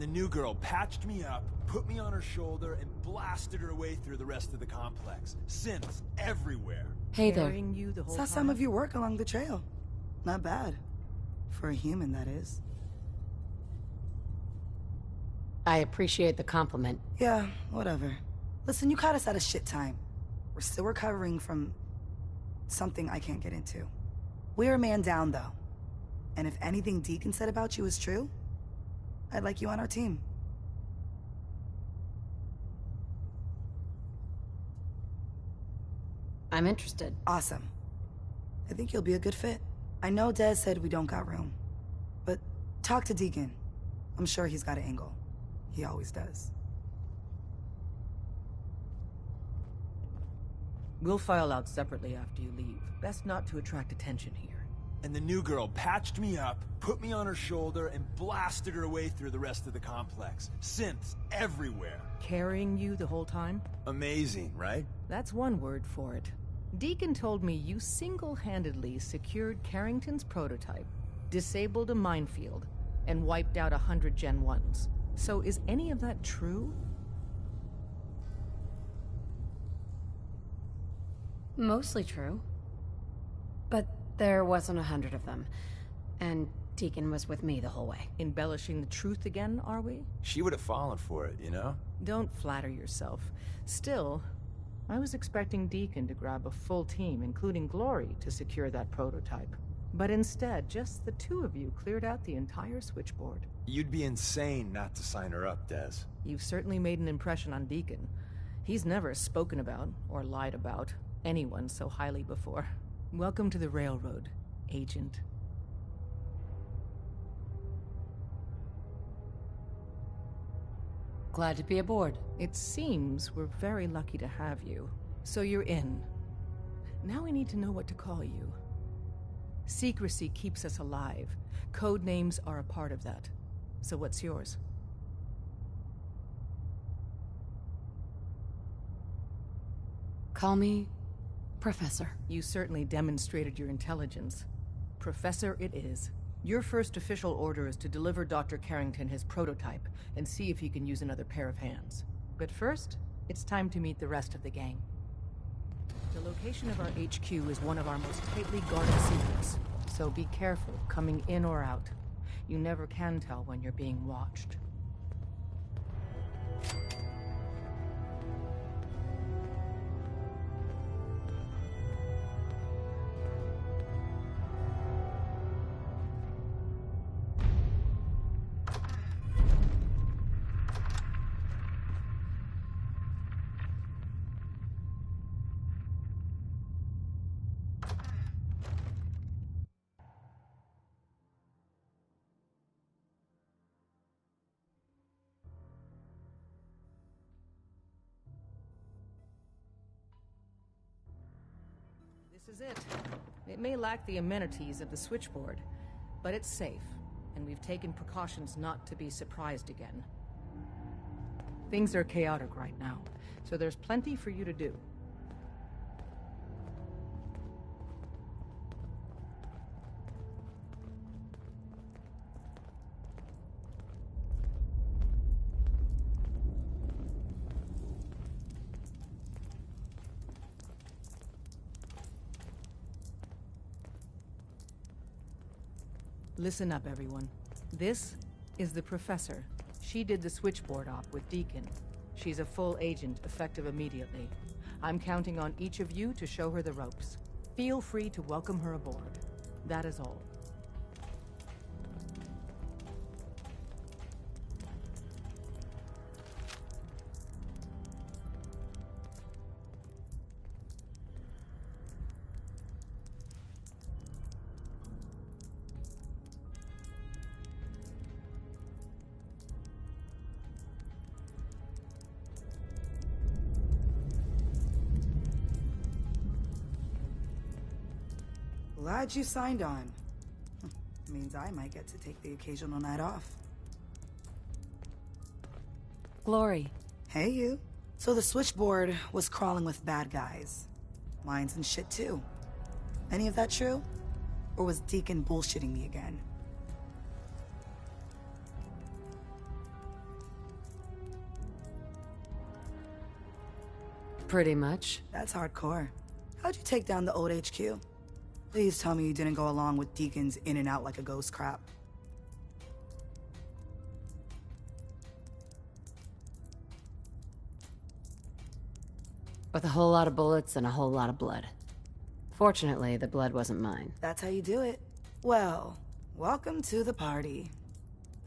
And the new girl patched me up, put me on her shoulder, and blasted her way through the rest of the complex. Synths everywhere. Hey there. Carrying you the whole Saw some of your work along the trail. Not bad. For a human, that is. I appreciate the compliment. Yeah, whatever. Listen, you caught us at a shit time. We're still recovering from something I can't get into. We're a man down, though. And if anything Deacon said about you is true, I'd like you on our team. I'm interested. Awesome. I think you'll be a good fit. I know Dez said we don't got room, but talk to Deacon. I'm sure he's got an angle. He always does. We'll file out separately after you leave. Best not to attract attention here. And the new girl patched me up, put me on her shoulder, and blasted her way through the rest of the complex. Synths everywhere. Carrying you the whole time? Amazing, right? That's one word for it. Deacon told me you single-handedly secured Carrington's prototype, disabled a minefield, and wiped out 100 Gen 1s. So is any of that true? Mostly true. But there wasn't 100 of them. And Deacon was with me the whole way. Embellishing the truth again, are we? She would have fallen for it, you know? Don't flatter yourself. Still, I was expecting Deacon to grab a full team, including Glory, to secure that prototype. But instead, just the two of you cleared out the entire switchboard. You'd be insane not to sign her up, Dez. You've certainly made an impression on Deacon. He's never spoken about, or lied about, anyone so highly before. Welcome to the Railroad, Agent. Glad to be aboard. It seems we're very lucky to have you. So you're in. Now we need to know what to call you. Secrecy keeps us alive. Code names are a part of that. So what's yours? Call me Professor. You certainly demonstrated your intelligence. Professor it is. Your first official order is to deliver Dr. Carrington his prototype and see if he can use another pair of hands. But first, it's time to meet the rest of the gang. The location of our HQ is one of our most tightly guarded secrets, so be careful coming in or out. You never can tell when you're being watched. This is it. It may lack the amenities of the switchboard, but it's safe, and we've taken precautions not to be surprised again. Things are chaotic right now, so there's plenty for you to do. Listen up, everyone. This is the Professor. She did the switchboard op with Deacon. She's a full agent, effective immediately. I'm counting on each of you to show her the ropes. Feel free to welcome her aboard. That is all. Glad you signed on. Means I might get to take the occasional night off. Glory. Hey, you. So the switchboard was crawling with bad guys. Mines and shit, too. Any of that true? Or was Deacon bullshitting me again? Pretty much. That's hardcore. How'd you take down the old HQ? Please tell me you didn't go along with Deacon's in and out like a ghost crap. With a whole lot of bullets and a whole lot of blood. Fortunately, the blood wasn't mine. That's how you do it. Well, welcome to the party.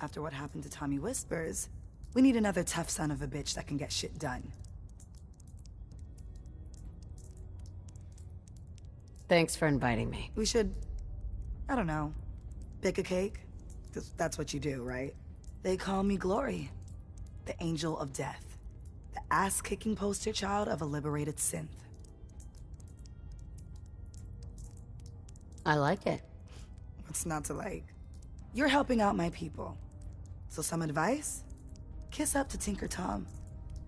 After what happened to Tommy Whispers, we need another tough son of a bitch that can get shit done. Thanks for inviting me. We should, I don't know, bake a cake? 'Cause that's what you do, right? They call me Glory, the Angel of Death, the ass-kicking poster child of a liberated synth. I like it. What's not to like? You're helping out my people. So some advice? Kiss up to Tinker Tom.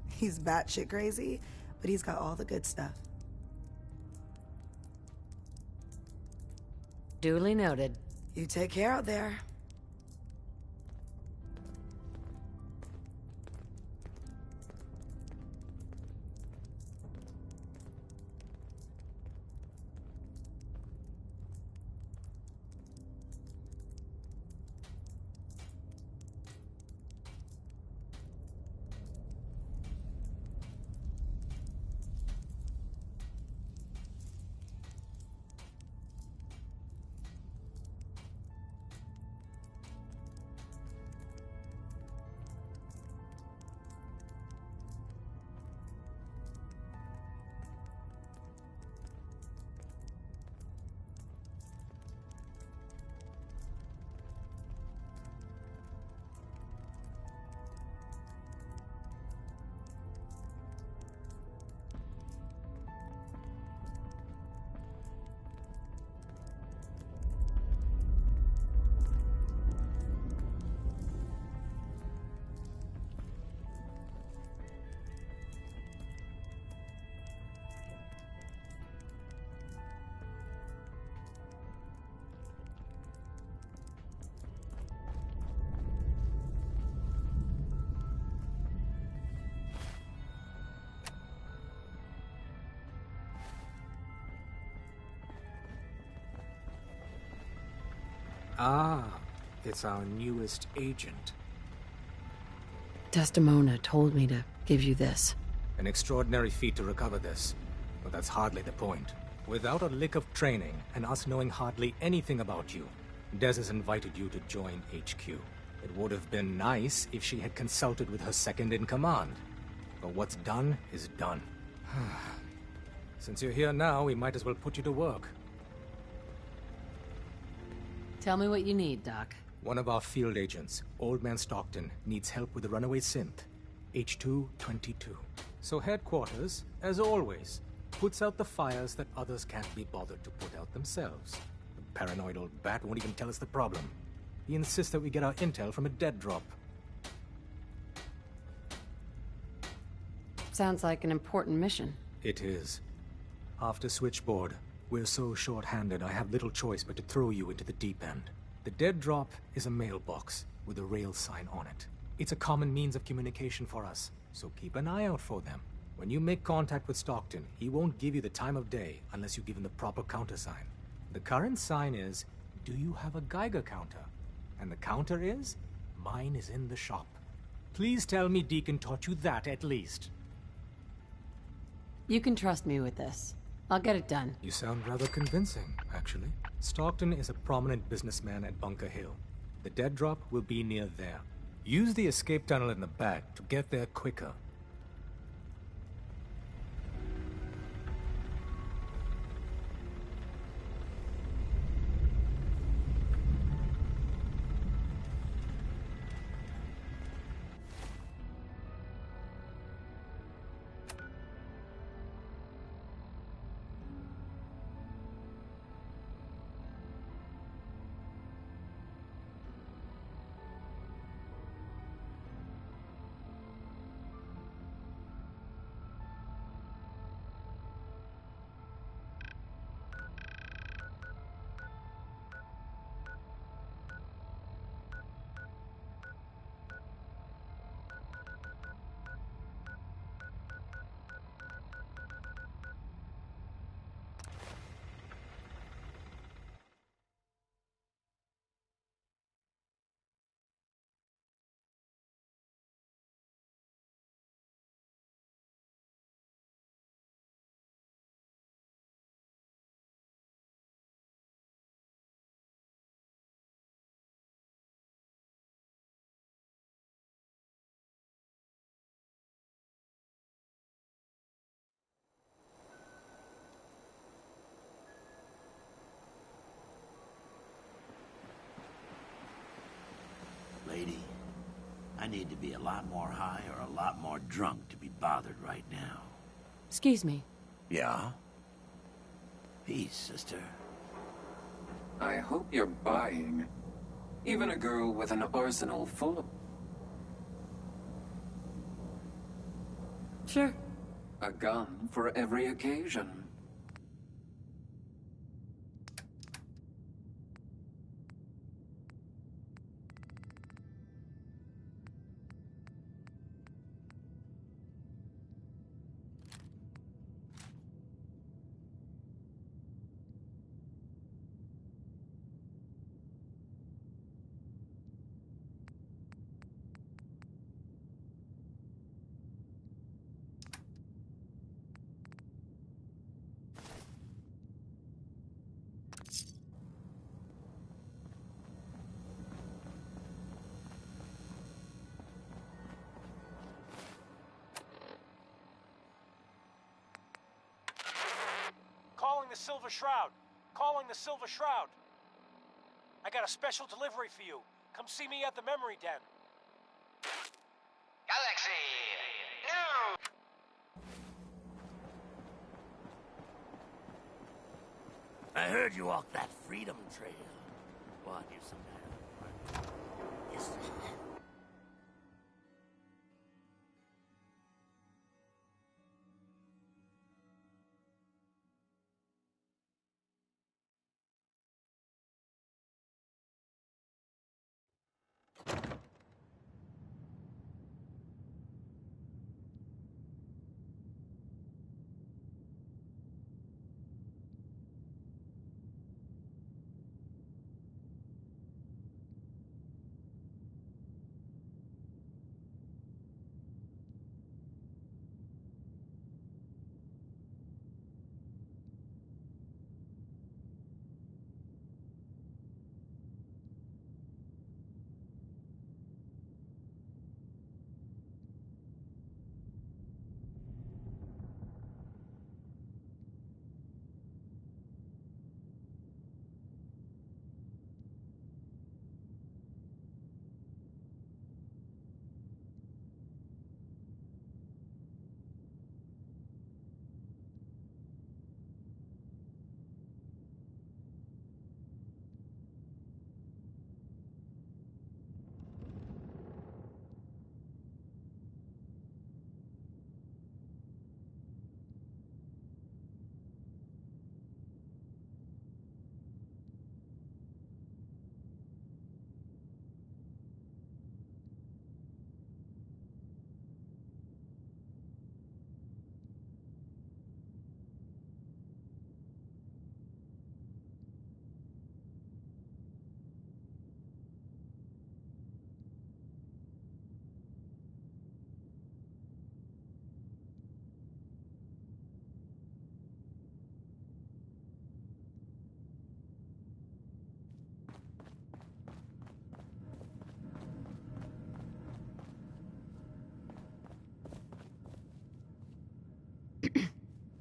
He's batshit crazy, but he's got all the good stuff. Duly noted. You take care out there. Ah, it's our newest agent. Desdemona told me to give you this. An extraordinary feat to recover this, but that's hardly the point. Without a lick of training, and us knowing hardly anything about you, Des has invited you to join HQ. It would have been nice if she had consulted with her second-in-command. But what's done is done. Since you're here now, we might as well put you to work. Tell me what you need, Doc. One of our field agents, Old Man Stockton, needs help with the runaway synth, H222. So headquarters, as always, puts out the fires that others can't be bothered to put out themselves. The paranoid old bat won't even tell us the problem. He insists that we get our intel from a dead drop. Sounds like an important mission. It is. After Switchboard, we're so short-handed I have little choice but to throw you into the deep end. The dead drop is a mailbox with a rail sign on it. It's a common means of communication for us, so keep an eye out for them. When you make contact with Stockton, he won't give you the time of day unless you give him the proper countersign. The current sign is, do you have a Geiger counter? And the counter is, mine is in the shop. Please tell me Deacon taught you that at least. You can trust me with this. I'll get it done. You sound rather convincing, actually. Stockton is a prominent businessman at Bunker Hill. The dead drop will be near there. Use the escape tunnel in the back to get there quicker. I need to be a lot more high or a lot more drunk to be bothered right now. Excuse me. Yeah? Peace, sister. I hope you're buying. Even a girl with an arsenal full of... Sure. A gun for every occasion. Calling the Silver Shroud. Calling the Silver Shroud. I got a special delivery for you. Come see me at the Memory Den. Galaxy! New! I heard you walked that freedom trail. What, you're some kind of... Yes.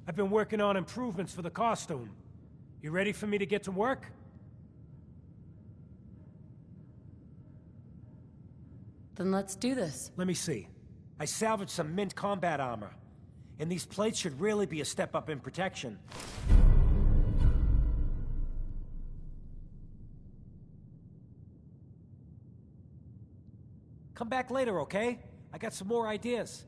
I've been working on improvements for the costume. You ready for me to get to work? Then let's do this. Let me see. I salvaged some mint combat armor. And these plates should really be a step up in protection. Come back later, okay? I got some more ideas.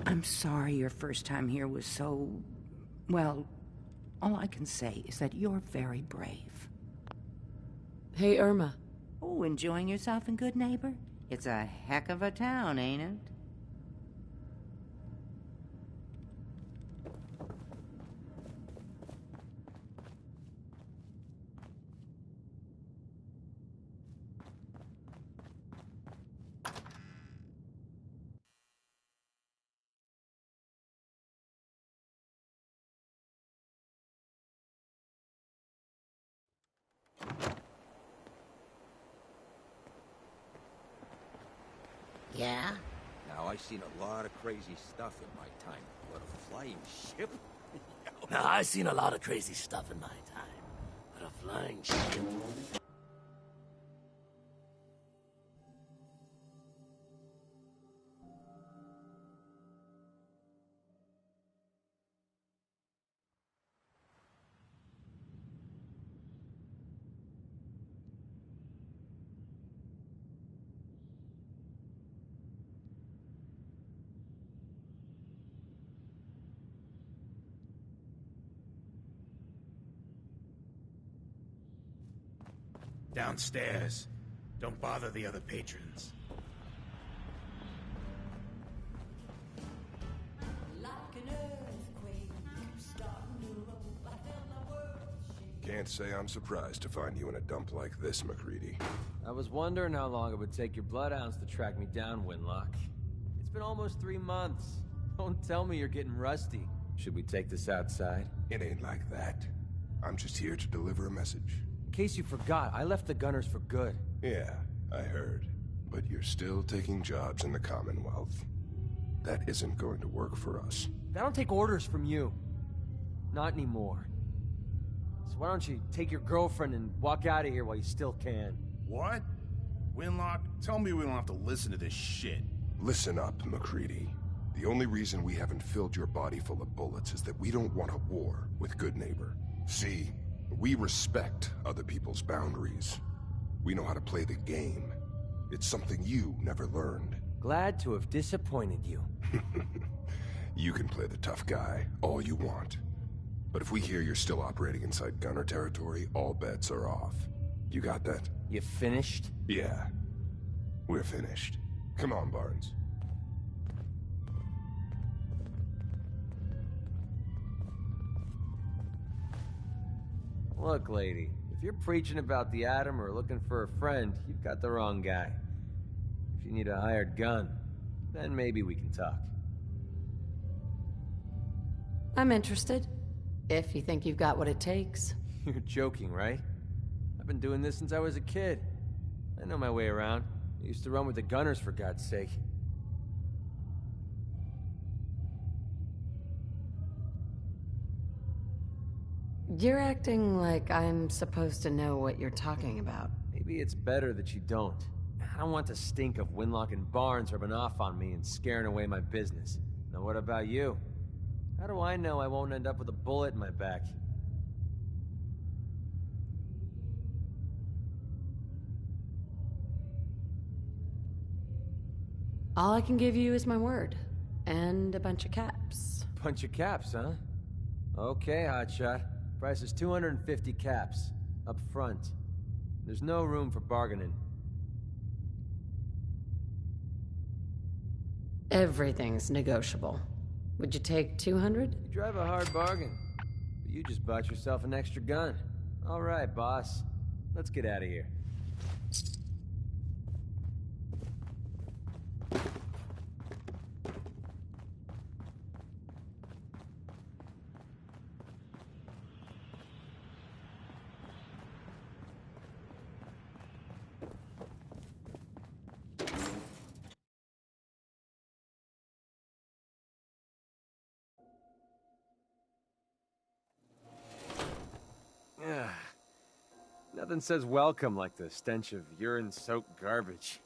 I'm sorry your first time here was so... well, all I can say is that you're very brave. Hey, Irma. Oh, enjoying yourself in Good Neighbor? It's a heck of a town, ain't it? Yeah? Now, I've seen a lot of crazy stuff in my time, but a flying ship? Now, I've seen a lot of crazy stuff in my time, but a flying ship... Downstairs. Don't bother the other patrons. Can't say I'm surprised to find you in a dump like this, MacReady. I was wondering how long it would take your bloodhounds to track me down, Winlock. It's been almost 3 months. Don't tell me you're getting rusty. Should we take this outside? It ain't like that. I'm just here to deliver a message. In case you forgot, I left the Gunners for good. Yeah, I heard. But you're still taking jobs in the Commonwealth. That isn't going to work for us. I don't take orders from you. Not anymore. So why don't you take your girlfriend and walk out of here while you still can? What? Winlock, tell me we don't have to listen to this shit. Listen up, MacReady. The only reason we haven't filled your body full of bullets is that we don't want a war with Goodneighbor. See, we respect other people's boundaries. We know how to play the game. It's something you never learned. Glad to have disappointed you. You can play the tough guy all you want. But if we hear you're still operating inside Gunner territory, all bets are off. You got that? You finished? Yeah. We're finished. Come on, Barnes. Look, lady, if you're preaching about the Atom or looking for a friend, you've got the wrong guy. If you need a hired gun, then maybe we can talk. I'm interested. If you think you've got what it takes. You're joking, right? I've been doing this since I was a kid. I know my way around. I used to run with the Gunners, for God's sake. You're acting like I'm supposed to know what you're talking about. Maybe it's better that you don't. I don't want the stink of Winlock and Barnes rubbing off on me and scaring away my business. Now what about you? How do I know I won't end up with a bullet in my back? All I can give you is my word. And a bunch of caps. Bunch of caps, huh? Okay, hotshot. Price is 250 caps. Up front. There's no room for bargaining. Everything's negotiable. Would you take 200? You drive a hard bargain. But you just bought yourself an extra gun. All right, boss. Let's get out of here. Nothing says welcome like the stench of urine-soaked garbage.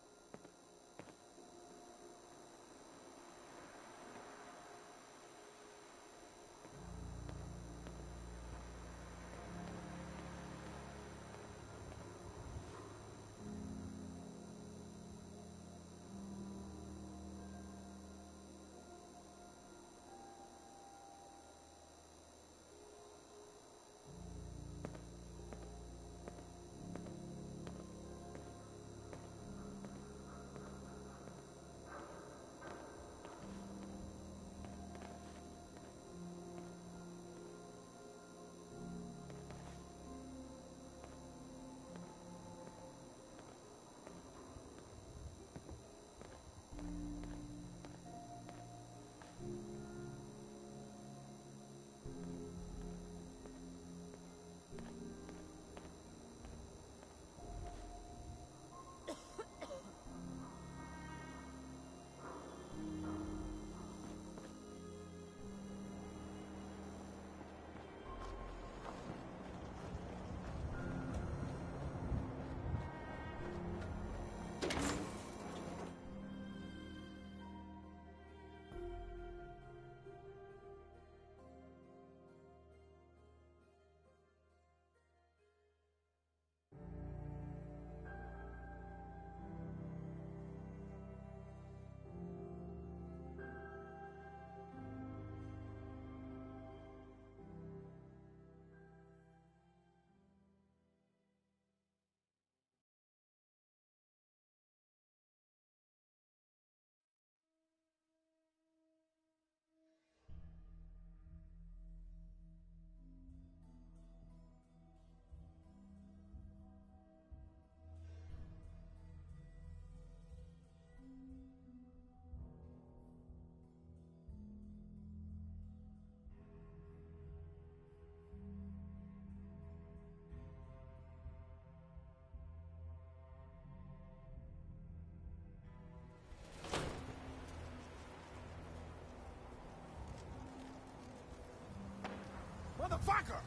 motherfucker!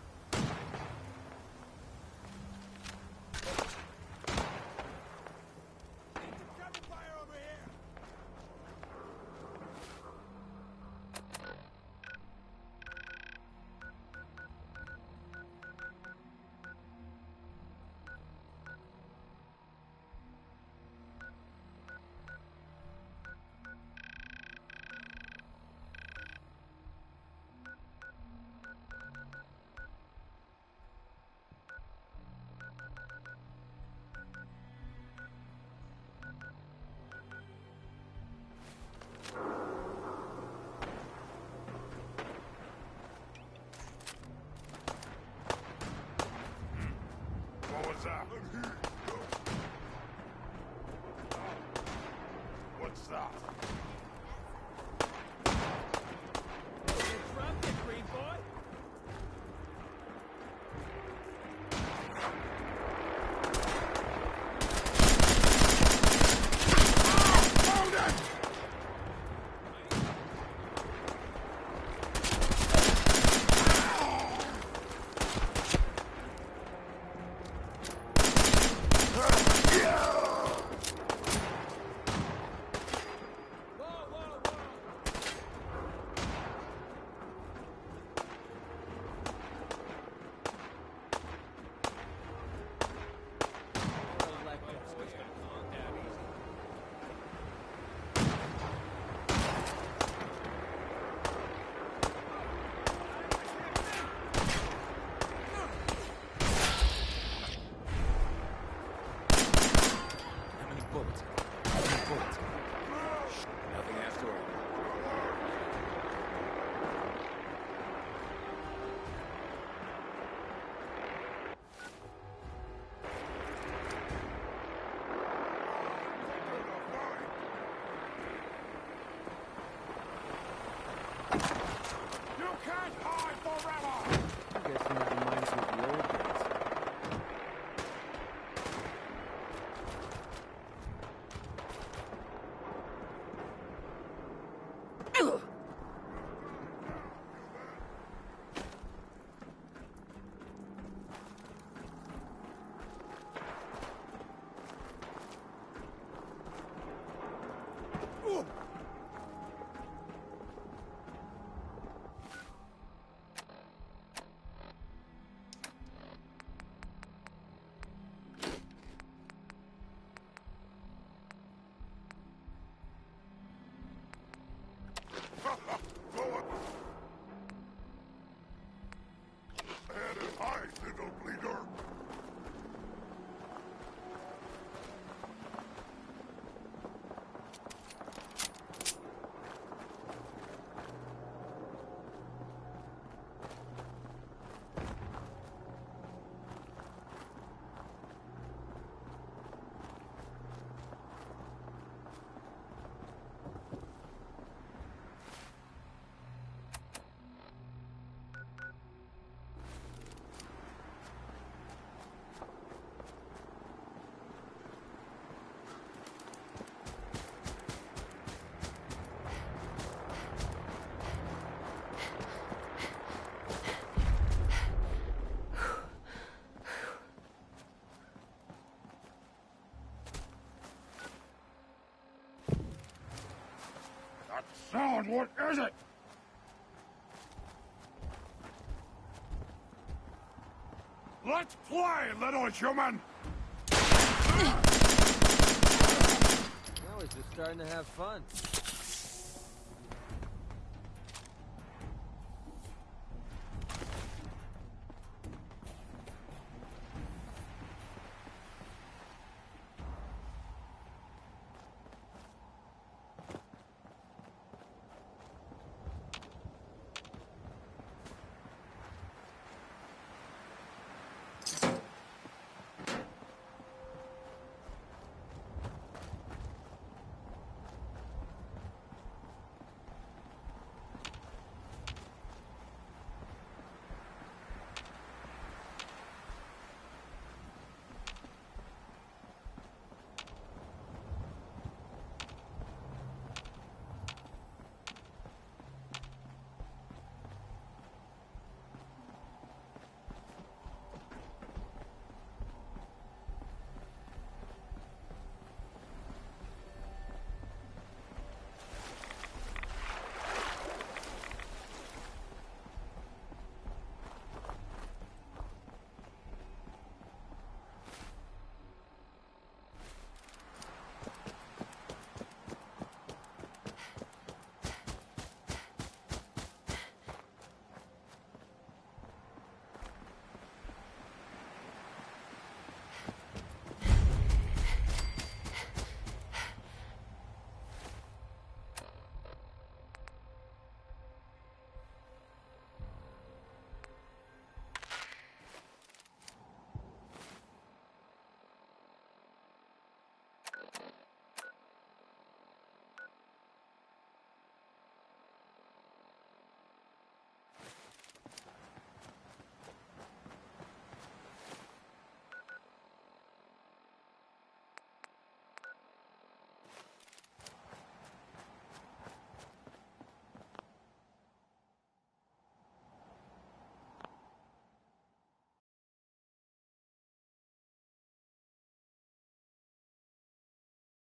What's that? What's that? Dropped it, green boy. Hold it! Nothing after all. You can't hide forever! I guess that reminds me of the old days. Sound, what is it? Let's play, little human! Now he's just starting to have fun.